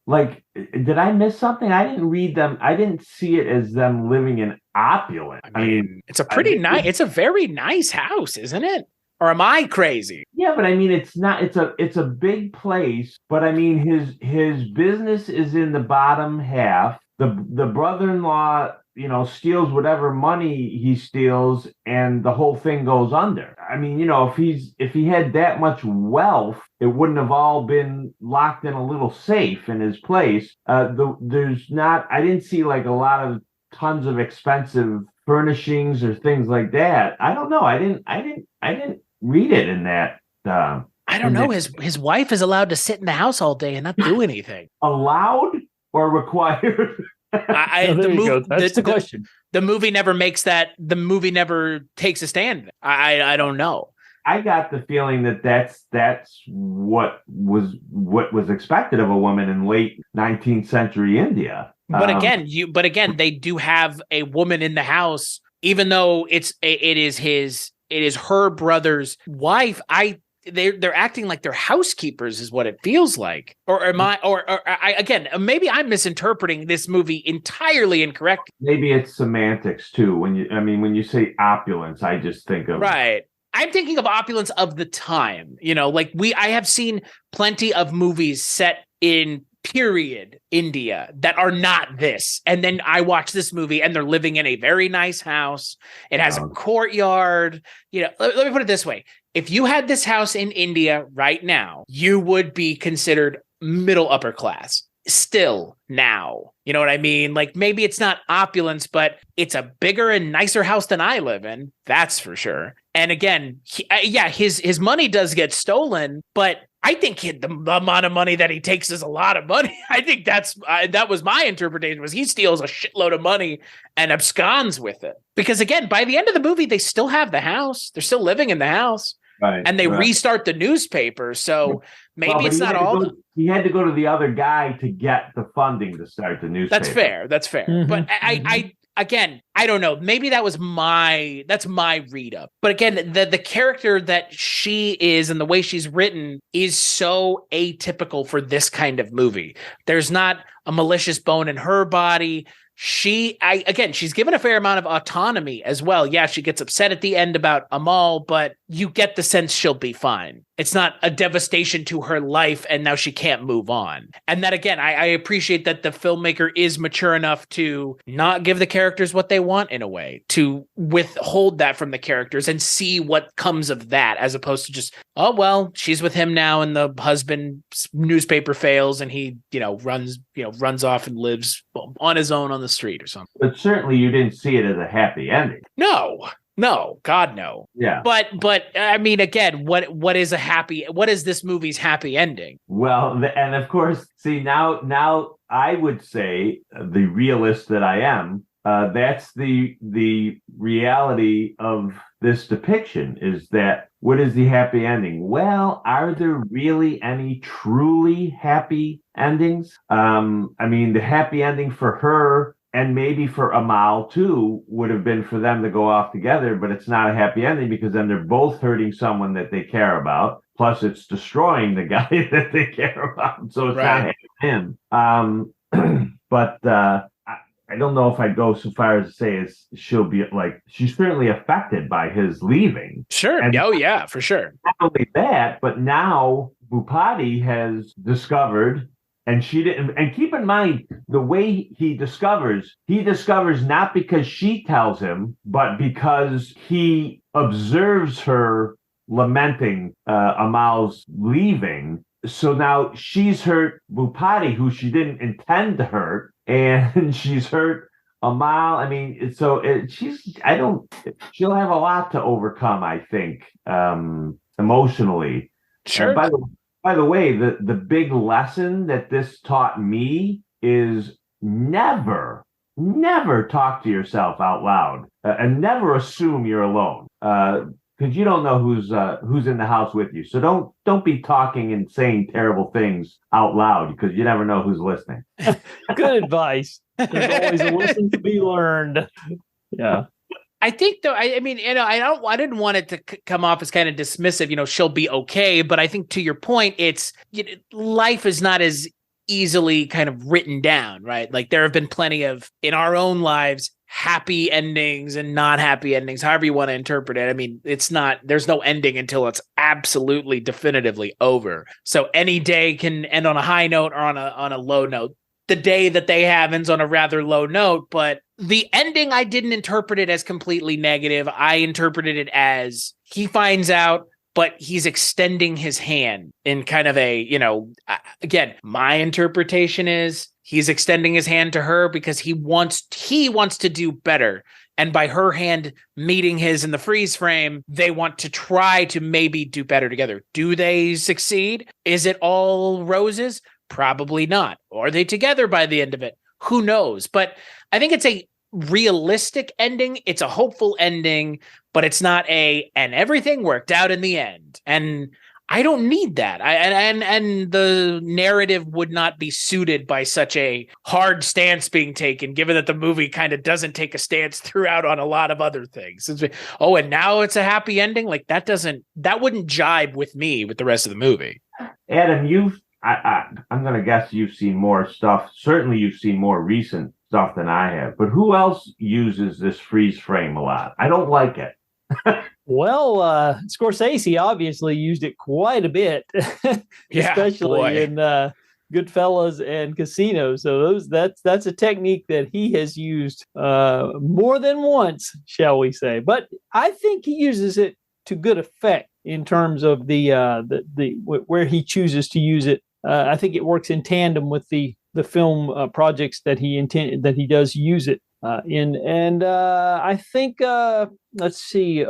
did I miss something? I didn't read them. I didn't see it as them living in opulence. I mean, it's it's a very nice house, isn't it? Or am I crazy? Yeah, but I mean, it's not. It's a big place. But I mean, his business is in the bottom half. The brother-in-law, steals whatever money he steals, and the whole thing goes under. I mean, if he had that much wealth, it wouldn't have all been locked in a little safe in his place. I didn't see a lot of tons of expensive furnishings or things like that. I don't know. I didn't read it in that. I don't know. His wife is allowed to sit in the house all day and not do anything. Allowed or required? That's the question. The movie never makes that. The movie never takes a stand. I don't know. I got the feeling that that's what was expected of a woman in late 19th century India. But again, they do have a woman in the house, even though it is her brother's wife. They're acting like they're housekeepers is what it feels like. Or am I, or again, maybe I'm misinterpreting this movie entirely incorrectly. Maybe it's semantics too. When you say opulence, I just think of, right. I'm thinking of opulence of the time, I have seen plenty of movies set in period India that are not this. And then I watch this movie and they're living in a very nice house. It has a courtyard. Let me put it this way. If you had this house in India right now, you would be considered middle upper class. still now. You know what I mean? Like, maybe it's not opulence, but it's a bigger and nicer house than I live in. That's for sure. And again, his money does get stolen, but I think the amount of money that he takes is a lot of money. I think that was my interpretation, was he steals a shitload of money and absconds with it. Because again, by the end of the movie, they still have the house. They're still living in the house. Right, and they restart the newspaper. So maybe it's not all. He had to go to the other guy to get the funding to start the newspaper. That's fair. Mm-hmm. But I don't know. Maybe that's my read up. But again, the character that she is and the way she's written is so atypical for this kind of movie. There's not a malicious bone in her body. She's given a fair amount of autonomy as well. Yeah, she gets upset at the end about Amal, but you get the sense she'll be fine. It's not a devastation to her life and now she can't move on. And that, again, I appreciate that the filmmaker is mature enough to not give the characters what they want, in a way, to withhold that from the characters and see what comes of that, as opposed to just, oh, well, she's with him now and the husband's newspaper fails and he, runs off and lives on his own on the street or something. But certainly you didn't see it as a happy ending. No, God, no. Yeah. But I mean, again, what is this movie's happy ending? Well, and of course, see, now I would say, the realist that I am, that's the reality of this depiction, is that what is the happy ending? Well, are there really any truly happy endings? I mean, the happy ending for her, and maybe for Amal too, would have been for them to go off together, but it's not a happy ending because then they're both hurting someone that they care about. Plus, it's destroying the guy that they care about. So it's not him. But I don't know if I'd go so far as to say she'll be like, she's certainly affected by his leaving. Sure. And yeah, for sure. Not only that, but now Bhupati has discovered. And she didn't. And keep in mind, the way he discovers not because she tells him, but because he observes her lamenting Amal's leaving. So now she's hurt Bhupati, who she didn't intend to hurt, and she's hurt Amal. I mean, she'll have a lot to overcome, I think, emotionally. Sure. By the way, the big lesson that this taught me is never talk to yourself out loud, and never assume you're alone, because you don't know who's in the house with you. So don't be talking and saying terrible things out loud, because you never know who's listening. Good advice. There's always a lesson to be learned. Yeah. I think, though, I mean, I didn't want it to come off as kind of dismissive, she'll be okay. But I think, to your point, it's, life is not as easily kind of written down, right? Like, there have been plenty of, in our own lives, happy endings and not happy endings, however you want to interpret it. I mean, there's no ending until it's absolutely definitively over. So any day can end on a high note or on a low note. The day that they have ends on a rather low note, but the ending, I didn't interpret it as completely negative. I interpreted it as he finds out, but he's extending his hand in kind of a, again, my interpretation is he's extending his hand to her because he wants to do better. And by her hand meeting his in the freeze frame, they want to try to maybe do better together. Do they succeed? Is it all roses? Probably not. Or are they together by the end of it? Who knows? But I think it's a realistic ending. It's a hopeful ending, but it's not and everything worked out in the end. And I don't need that. And the narrative would not be suited by such a hard stance being taken, given that the movie kind of doesn't take a stance throughout on a lot of other things. And now it's a happy ending. Like, that wouldn't jibe with me with the rest of the movie. Adam, I'm going to guess you've seen more stuff. Certainly you've seen more recent stuff than I have. But who else uses this freeze frame a lot? I don't like it. Well, Scorsese obviously used it quite a bit, especially in Goodfellas and Casino. So that's a technique that he has used more than once, shall we say. But I think he uses it to good effect in terms of the where he chooses to use it. I think it works in tandem with the the film projects that he does use it in. And I think let's see,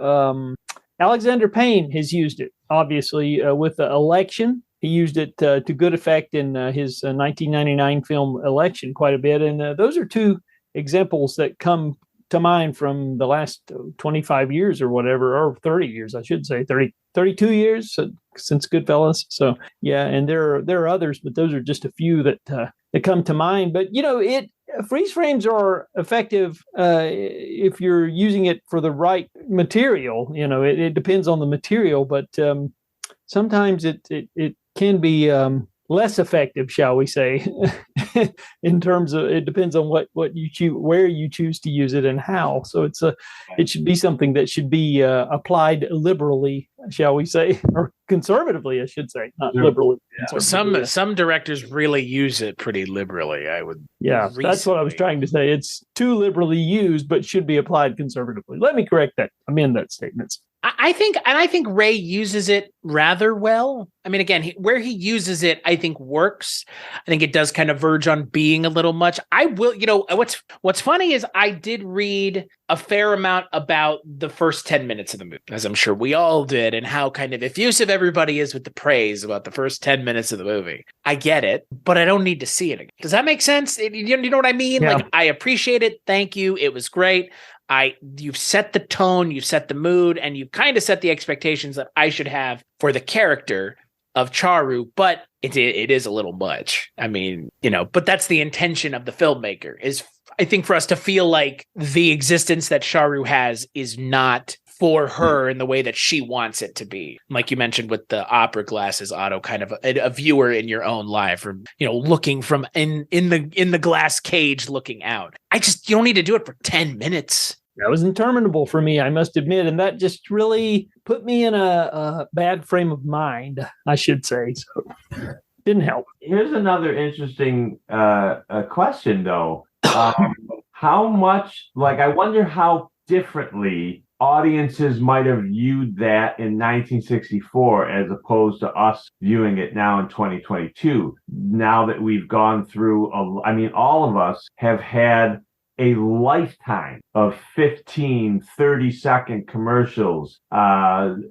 Alexander Payne has used it obviously with the Election. He used it to good effect in his 1999 film Election quite a bit, and those are two examples that come to mind from the last 25 years or whatever, or 30 years, I should say, 32 years since Goodfellas. So yeah, and there are others, but those are just a few that come to mind. But freeze frames are effective if you're using it for the right material. It depends on the material, but sometimes it can be less effective, shall we say, in terms of, it depends on what you choose, where you choose to use it and how. So it should be something that should be applied liberally, shall we say, or conservatively, I should say, not liberally. Yeah. Some directors really use it pretty liberally, I would. Yeah, recently. That's what I was trying to say. It's too liberally used, but should be applied conservatively. Let me correct that, amend that statement. I think Ray uses it rather well. I mean, again, where he uses it, I think works. I think it does kind of verge on being a little much. I will, what's funny is I did read a fair amount about the first 10 minutes of the movie, as I'm sure we all did, and how kind of effusive everybody is with the praise about the first 10 minutes of the movie. I get it, but I don't need to see it again. Does that make sense? You know what I mean? Yeah. Like, I appreciate it. Thank you. It was great. You've set the tone, you've set the mood, and you kind of set the expectations that I should have for the character of Charu, but it is a little much. I mean, but that's the intention of the filmmaker, is I think for us to feel like the existence that Charu has is not for her in the way that she wants it to be. Like you mentioned with the opera glasses, Otto, kind of a viewer in your own life, or, looking from in the glass cage looking out. You don't need to do it for 10 minutes. That was interminable for me, I must admit. And that just really put me in a bad frame of mind, I should say. So didn't help. Here's another interesting question, though. How much, I wonder how differently audiences might have viewed that in 1964 as opposed to us viewing it now in 2022. Now that we've gone through, all of us have had a lifetime of 15, 30-second commercials, MTV,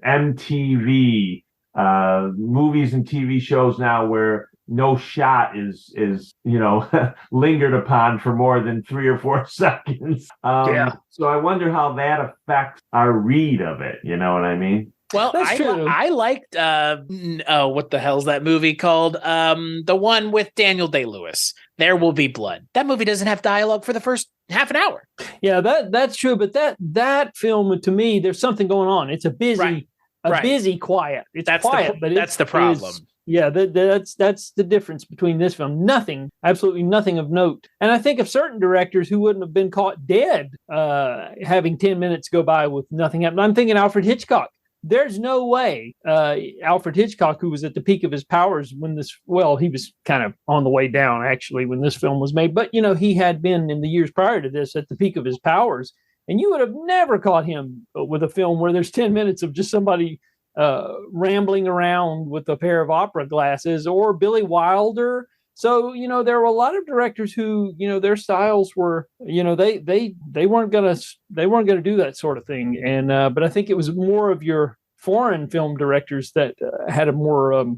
movies and TV shows now where no shot is lingered upon for more than 3 or 4 seconds. So I wonder how that affects our read of it. You know what I mean? Well, I liked what the hell's that movie called? The one with Daniel Day-Lewis, There Will Be Blood. That movie doesn't have dialogue for the first half an hour. Yeah, that's true. But that film, to me, there's something going on. It's a busy, busy quiet. It's quiet, but that's the problem. That's the difference between this film. Nothing, absolutely nothing of note. And I think of certain directors who wouldn't have been caught dead having 10 minutes go by with nothing happening. I'm thinking Alfred Hitchcock. There's no way Alfred Hitchcock, who was at the peak of his powers when he was kind of on the way down, actually, when this film was made. But, he had been in the years prior to this at the peak of his powers. And you would have never caught him with a film where there's 10 minutes of just somebody rambling around with a pair of opera glasses, or Billy Wilder. So, there were a lot of directors who, their styles were, they weren't gonna do that sort of thing. And but I think it was more of your foreign film directors that had a more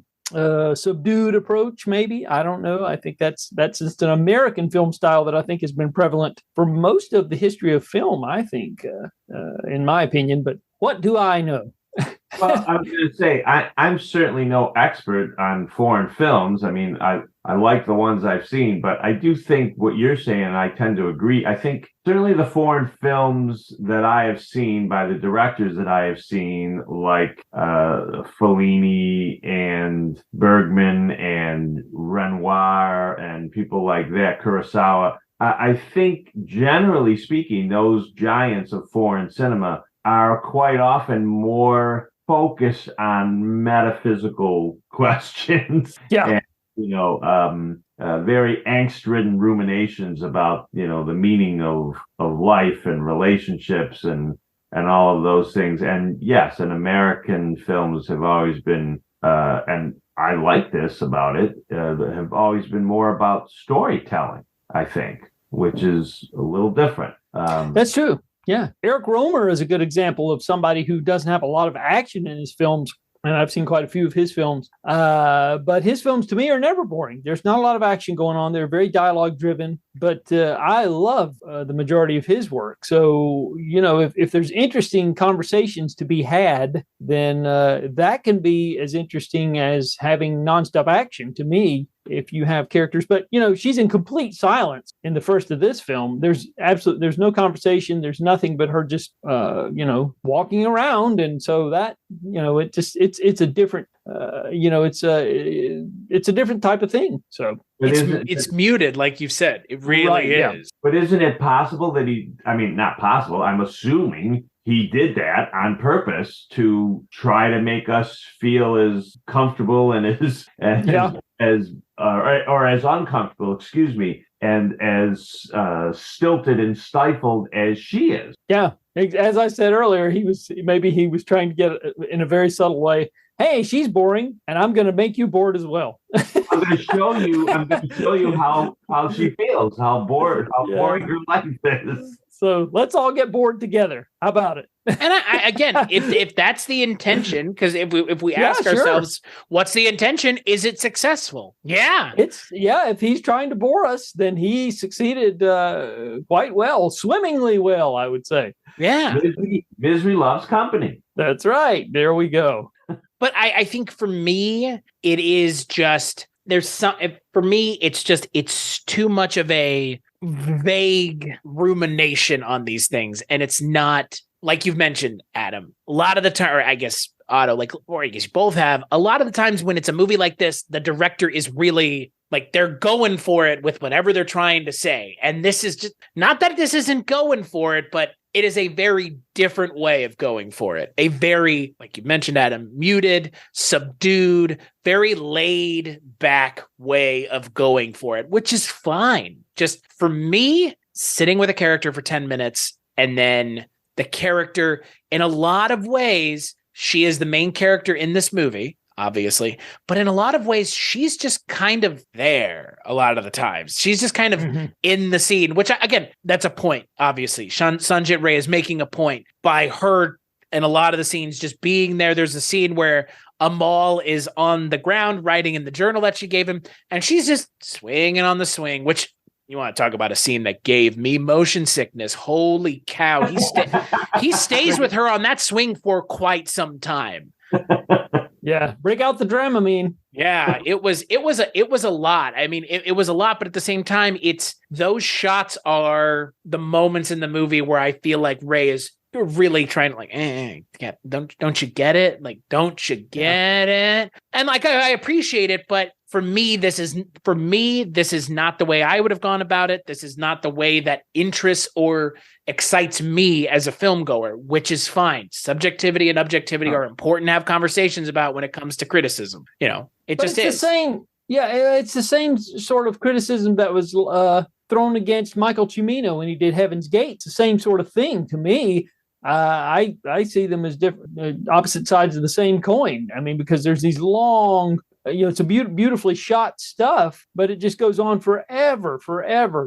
subdued approach. Maybe, I don't know. I think that's just an American film style that I think has been prevalent for most of the history of film, I think, in my opinion. But what do I know? Well, I was going to say, I'm certainly no expert on foreign films. I mean, I like the ones I've seen, but I do think what you're saying, I tend to agree. I think certainly the foreign films that I have seen by the directors that I have seen, like Fellini and Bergman and Renoir and people like that, Kurosawa, I think generally speaking, those giants of foreign cinema are quite often more focused on metaphysical questions. Yeah. And, very angst-ridden ruminations about, the meaning of life and relationships and all of those things. And yes, and American films have always been and I like this about it have always been more about storytelling, I think, which is a little different. That's true. Yeah. Eric Rohmer is a good example of somebody who doesn't have a lot of action in his films. And I've seen quite a few of his films. But his films, to me, are never boring. There's not a lot of action going on. They're very dialogue-driven. But I love the majority of his work. So, if there's interesting conversations to be had, then that can be as interesting as having nonstop action to me, if you have characters. But, she's in complete silence in the first of this film. There's no conversation. There's nothing but her just, walking around. And so that, it's a different, it's a different type of thing. So it's muted, like you've said. It really is. Yeah. But isn't it possible that not possible, I'm assuming he did that on purpose to try to make us feel as comfortable and as uncomfortable, and as stilted and stifled as she is. Yeah. As I said earlier, he was trying to get in a very subtle way, hey, she's boring, and I'm going to make you bored as well. I'm going to show you how she feels, how boring her life is. So let's all get bored together. How about it? And I again, if that's the intention, because if we ask ourselves, what's the intention? Is it successful? Yeah. If he's trying to bore us, then he succeeded quite well, swimmingly well, I would say. Yeah. Misery loves company. That's right. There we go. But I think for me, it is just, it's too much of a vague rumination on these things. And it's not, like you've mentioned, Adam, a lot of the time, or I guess Otto, or I guess you both have, a lot of the times when it's a movie like this, the director is really, they're going for it with whatever they're trying to say. And this is just, not that this isn't going for it, but it is a very different way of going for it. A very, like you mentioned, Adam, muted, subdued, very laid back way of going for it, which is fine. Just for me, sitting with a character for 10 minutes, and then the character, in a lot of ways, she is the main character in this movie, obviously, but in a lot of ways, she's just kind of there a lot of the times. She's just kind of in the scene, which, again, that's a point, obviously. Sanjit Ray is making a point by her in a lot of the scenes just being there. There's a scene where Amal is on the ground writing in the journal that she gave him, and she's just swinging on the swing, which, you want to talk about a scene that gave me motion sickness. Holy cow. He stays with her on that swing for quite some time. Yeah, break out the Dramamine. Yeah, it was a lot. I mean, it was a lot, but at the same time, those shots are the moments in the movie where I feel like Ray is really trying to don't you get it? Don't you get it? And I appreciate it, but for me, this is not the way I would have gone about it. This is not the way that interests or excites me as a film goer, which is fine. Subjectivity and objectivity are important to have conversations about when it comes to criticism. It's the same. Yeah, it's the same sort of criticism that was thrown against Michael Cimino when he did Heaven's Gate. It's the same sort of thing to me. I see them as different, opposite sides of the same coin. I mean, because there's these long, it's a beautifully shot stuff, but it just goes on forever,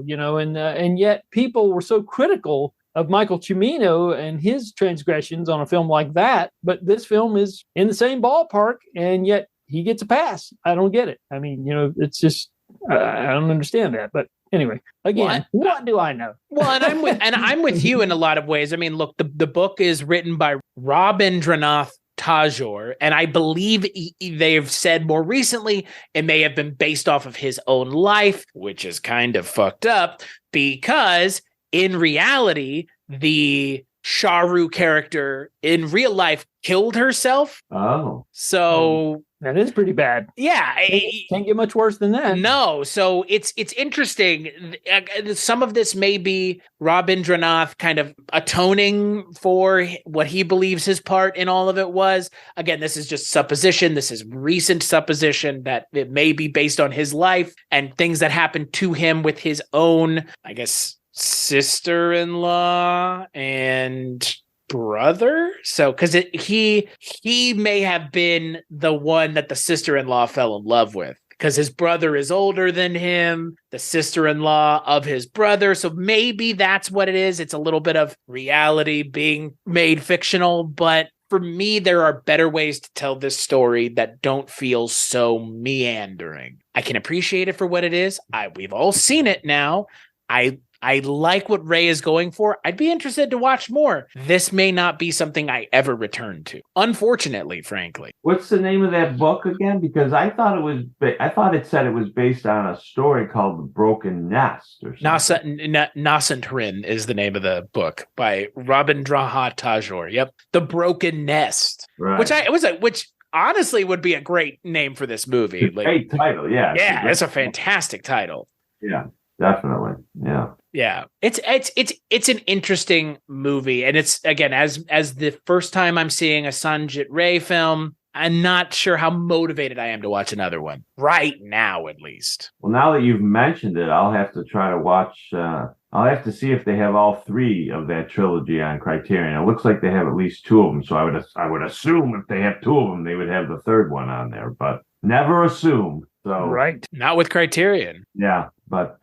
and yet people were so critical of Michael Cimino and his transgressions on a film like that. But this film is in the same ballpark, and yet he gets a pass. I don't get it. I mean, it's just, I don't understand that. But anyway, again, what do I know? Well, and I'm with you in a lot of ways. I mean, look, the book is written by Rabindranath Tagore, and I believe they've said more recently it may have been based off of his own life, which is kind of fucked up because in reality, the Charu character in real life killed herself. Oh. So that is pretty bad. Yeah. Can't get much worse than that. No. So it's interesting. Some of this may be Rabindranath kind of atoning for what he believes his part in all of it was. Again, this is just supposition. This is recent supposition that it may be based on his life and things that happened to him with his own, I guess, sister-in-law and brother. So because he may have been the one that the sister-in-law fell in love with, because his brother is older than him, the sister-in-law of his brother. So maybe that's what it is. It's a little bit of reality being made fictional. But for me, there are better ways to tell this story that don't feel so meandering. I can appreciate it for what it is. We've all seen it now. I like what Ray is going for. I'd be interested to watch more. This may not be something I ever return to, unfortunately, frankly. What's the name of that book again? Because I thought it said it was based on a story called The Broken Nest or something. Nastanirh is the name of the book by Rabindranath Tagore. Yep, The Broken Nest, right. which honestly would be a great name for this movie. Great title, yeah. Yeah, it's a fantastic title. Yeah, definitely. Yeah. Yeah, it's an interesting movie, and it's, again, as the first time I'm seeing a Sanjit Ray film, I'm not sure how motivated I am to watch another one right now, at least. Well, now that you've mentioned it, I'll have to try to watch. I'll have to see if they have all three of that trilogy on Criterion. It looks like they have at least two of them, so I would assume if they have two of them, they would have the third one on there, but never assume. So Right. Not with Criterion. Yeah, but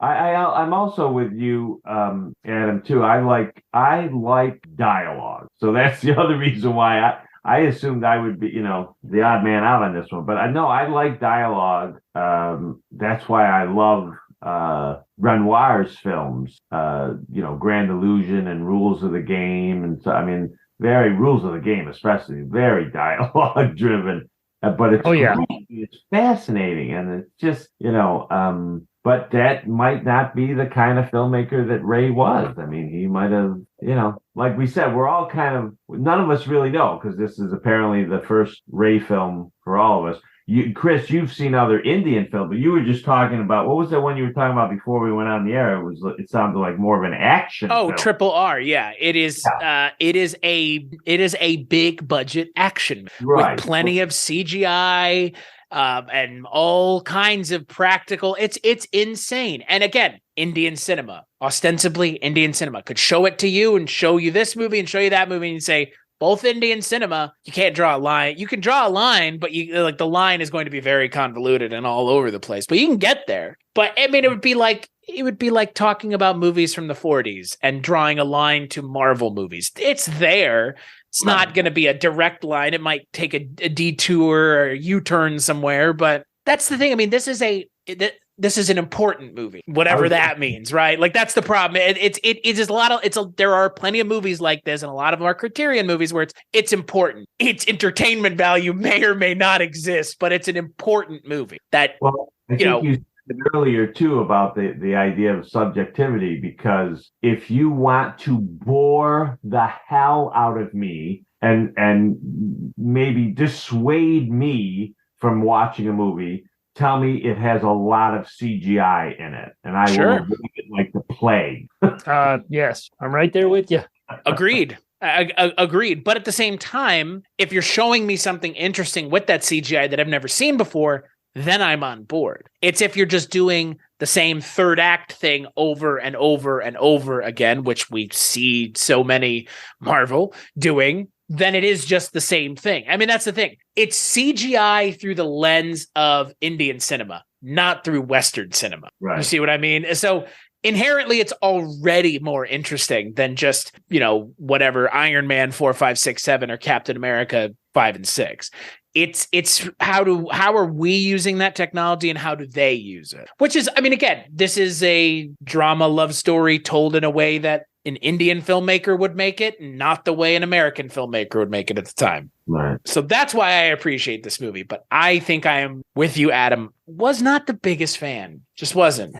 I'm also with you, Adam, too. I like dialogue, so that's the other reason why I assumed I would be, the odd man out on this one. But I like dialogue. That's why I love Renoir's films. Grand Illusion and Rules of the Game, and so very Rules of the Game, especially very dialogue driven. But it's it's fascinating, and it's just but that might not be the kind of filmmaker that Ray was. He might have, like we said, we're all none of us really know, because this is apparently the first Ray film for all of us. Chris, you've seen other Indian films, but you were just talking about, what was that one you were talking about before we went on the air? It sounded like more of an action film. Triple R. Yeah, it is. Yeah. It is a big budget action, right, with plenty of CGI. And all kinds of practical. It's insane. And again, Indian cinema, ostensibly Indian cinema, could show it to you and show you this movie and show you that movie and say, both Indian cinema, you can't draw a line. You can draw a line, but the line is going to be very convoluted and all over the place, but you can get there. But it would be like talking about movies from the 40s and drawing a line to Marvel movies. It's there. It's not going to be a direct line. It might take a detour or a U-turn somewhere, but that's the thing. This is an important movie, whatever that means, right? Like, that's the problem. It is there are plenty of movies like this, and a lot of them are Criterion movies where it's important. Its entertainment value may or may not exist, but it's an important movie that, you said earlier too about the idea of subjectivity, because if you want to bore the hell out of me and maybe dissuade me from watching a movie, tell me it has a lot of CGI in it, and I will avoid it like the plague. Yes, I'm right there with you. Agreed. Agreed. But at the same time, if you're showing me something interesting with that CGI that I've never seen before, then I'm on board. It's if you're just doing the same third act thing over and over and over again, which we see so many Marvel doing, then it is just the same thing. That's the thing. It's CGI through the lens of Indian cinema, not through Western cinema. Right. You see what I mean? So inherently, it's already more interesting than just, whatever Iron Man 4, 5, 6, 7 or Captain America 5 and 6. It's how are we using that technology and how do they use it? Which is, again, this is a drama love story told in a way that an Indian filmmaker would make it, not the way an American filmmaker would make it at the time. Right. So that's why I appreciate this movie. But I think I am with you, Adam. Was not the biggest fan. Just wasn't.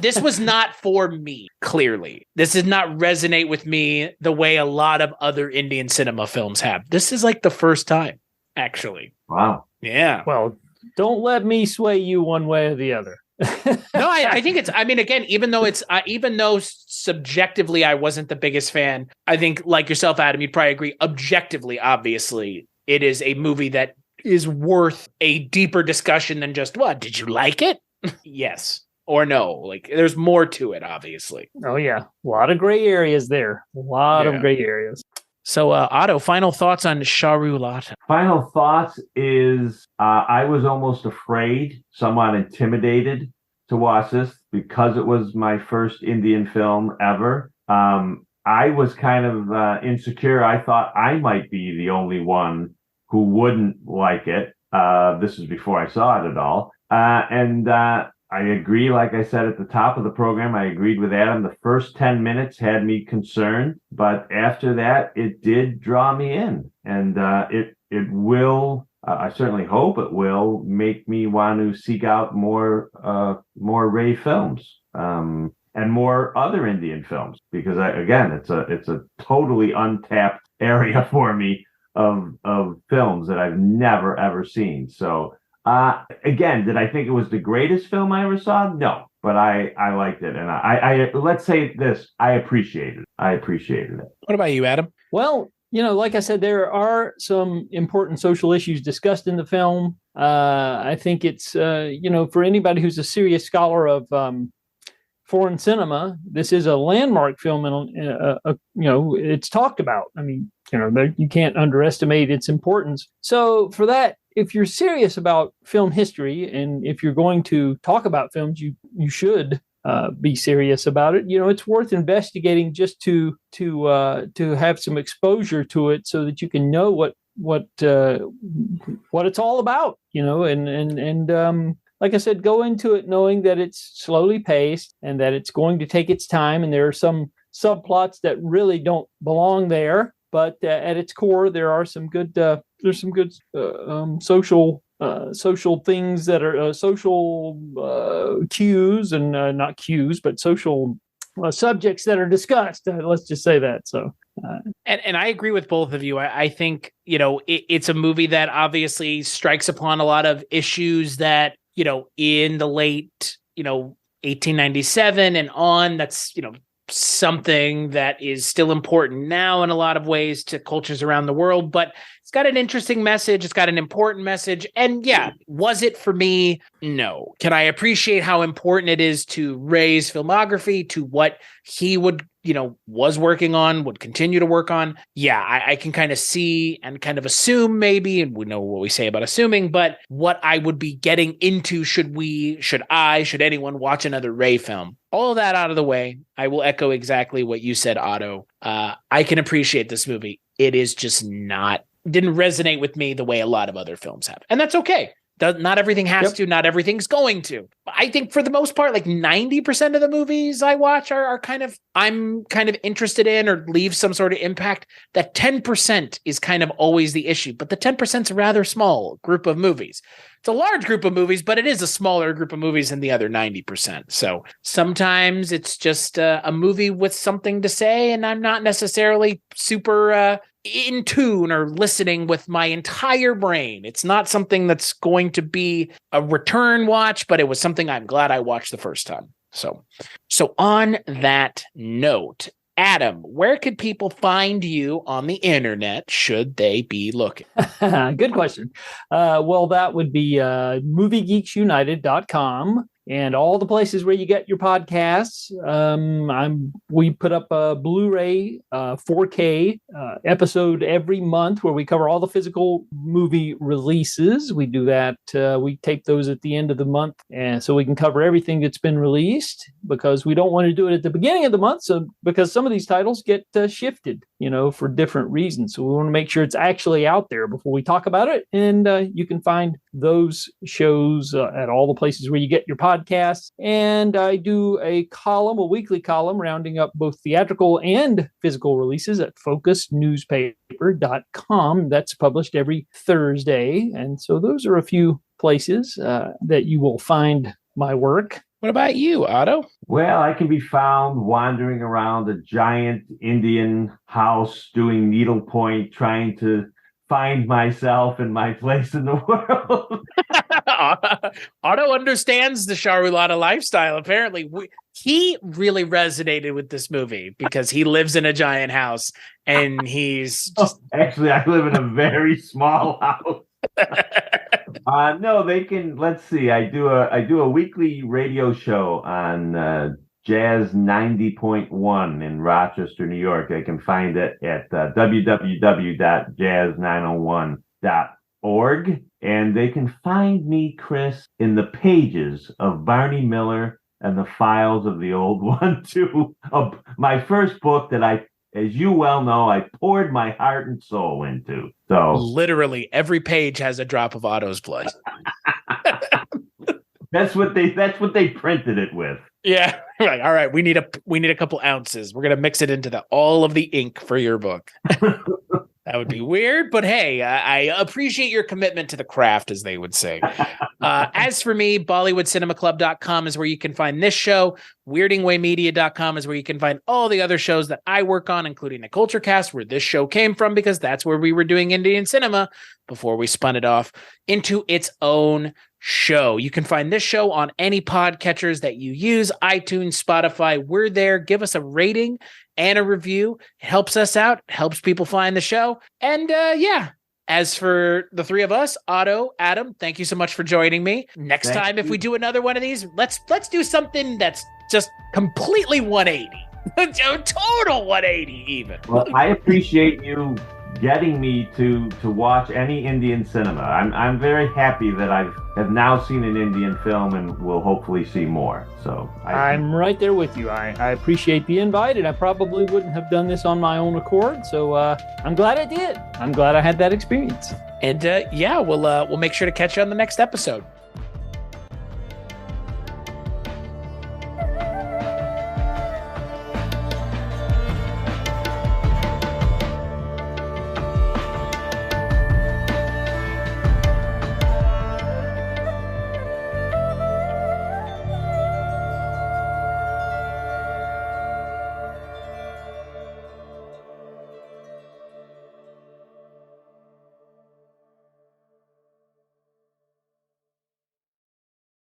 This was not for me, clearly. This did not resonate with me the way a lot of other Indian cinema films have. This is like the first time, actually. Wow. Yeah. Well, don't let me sway you one way or the other. No, I think it's, again, even though subjectively I wasn't the biggest fan, I think, like yourself, Adam, you'd probably agree, objectively, obviously, it is a movie that is worth a deeper discussion than just, what, did you like it? Yes or no. Like, there's more to it, obviously. Oh, yeah. A lot of gray areas there. A lot of gray areas. So, Otto, final thoughts on Charulata? Final thoughts is I was almost afraid, somewhat intimidated to watch this because it was my first Indian film ever. I was kind of insecure. I thought I might be the only one who wouldn't like it. This is before I saw it at all. And I agree, like I said at the top of the program, I agreed with Adam. The first 10 minutes had me concerned, but after that, it did draw me in. And it will, I certainly hope it will, make me want to seek out more Ray films. And more other Indian films, because it's a totally untapped area for me of films that I've never ever seen. So again, did I think it was the greatest film I ever saw? No, but I liked it, and I let's say this: I appreciated it. What about you, Adam? Well, like I said, there are some important social issues discussed in the film. I think it's for anybody who's a serious scholar of foreign cinema, this is a landmark film, and it's talked about. I mean, you can't underestimate its importance. So for that, if you're serious about film history, and if you're going to talk about films, you should be serious about it. It's worth investigating just to have some exposure to it, so that you can know what it's all about. And like I said, go into it knowing that it's slowly paced and that it's going to take its time. And there are some subplots that really don't belong there. But at its core, there are some good social things that are social cues, and not cues, but social subjects that are discussed. Let's just say that. So. And I agree with both of you. I think, it's a movie that obviously strikes upon a lot of issues that, in the late, 1897 and on, that's, something that is still important now in a lot of ways to cultures around the world, but it's got an interesting message. It's got an important message. And yeah, was it for me? No. Can I appreciate how important it is to Ray's filmography, to what he would, was working on, would continue to work on? Yeah, I can kind of see and kind of assume maybe, and we know what we say about assuming, but what I would be getting into should anyone watch another Ray film. All of that out of the way, I will echo exactly what you said, Otto. I can appreciate this movie. It is just didn't resonate with me the way a lot of other films have. And that's okay. Not everything has to, not everything's going to. I think for the most part, like 90% of the movies I watch I'm kind of interested in or leave some sort of impact. That 10% is kind of always the issue, but the 10% is a rather small group of movies. It's a large group of movies, but it is a smaller group of movies than the other 90%. So sometimes it's just a movie with something to say, and I'm not necessarily super in tune or listening with my entire brain. It's not something that's going to be a return watch, but it was something I'm glad I watched the first time. So on that note, Adam, where could people find you on the internet should they be looking? Good question. Well, that would be moviegeeksunited.com. And all the places where you get your podcasts. We put up a Blu-ray 4K episode every month where we cover all the physical movie releases. We do that. We tape those at the end of the month, and so we can cover everything that's been released, because we don't want to do it at the beginning of the month. So because some of these titles get shifted, for different reasons. So we want to make sure it's actually out there before we talk about it. And you can find those shows at all the places where you get your podcasts. And I do a weekly column, rounding up both theatrical and physical releases at focusnewspaper.com. That's published every Thursday. And so those are a few places that you will find my work. What about you, Otto? Well, I can be found wandering around a giant Indian house doing needlepoint, trying to find myself and my place in the world. Otto understands the Charulata lifestyle, apparently. He really resonated with this movie because he lives in a giant house, and he's just... Actually, I live in a very small house. No, they can. Let's see. I do a weekly radio show on Jazz 90.1 in Rochester, New York. They can find it at www.jazz901.org. And they can find me, Chris, in the pages of Barney Miller and the Files of the Old One, too. My first book that as you well know, I poured my heart and soul into. So literally every page has a drop of Otto's blood. That's what they printed it with. Yeah. Like, all right, we need a couple ounces. We're gonna mix it into all of the ink for your book. That would be weird, but hey, I appreciate your commitment to the craft, as they would say. As for me, BollywoodCinemaClub.com is where you can find this show. WeirdingWayMedia.com is where you can find all the other shows that I work on, including the Culture Cast, where this show came from, because that's where we were doing Indian cinema before we spun it off into its own show. You can find this show on any podcatchers that you use, iTunes, Spotify. We're there. Give us a rating and a review. It helps us out. It helps people find the show. And yeah, as for the three of us, Otto, Adam, thank you so much for joining me. Next time, if we do another one of these, let's do something that's just completely 180. Total 180 even. Well, I appreciate you getting me to watch any Indian cinema. I'm very happy that I have now seen an Indian film and will hopefully see more. So I'm right there with you. I appreciate the invite, and I probably wouldn't have done this on my own accord. So I'm glad I did. I'm glad I had that experience. And yeah, we'll make sure to catch you on the next episode.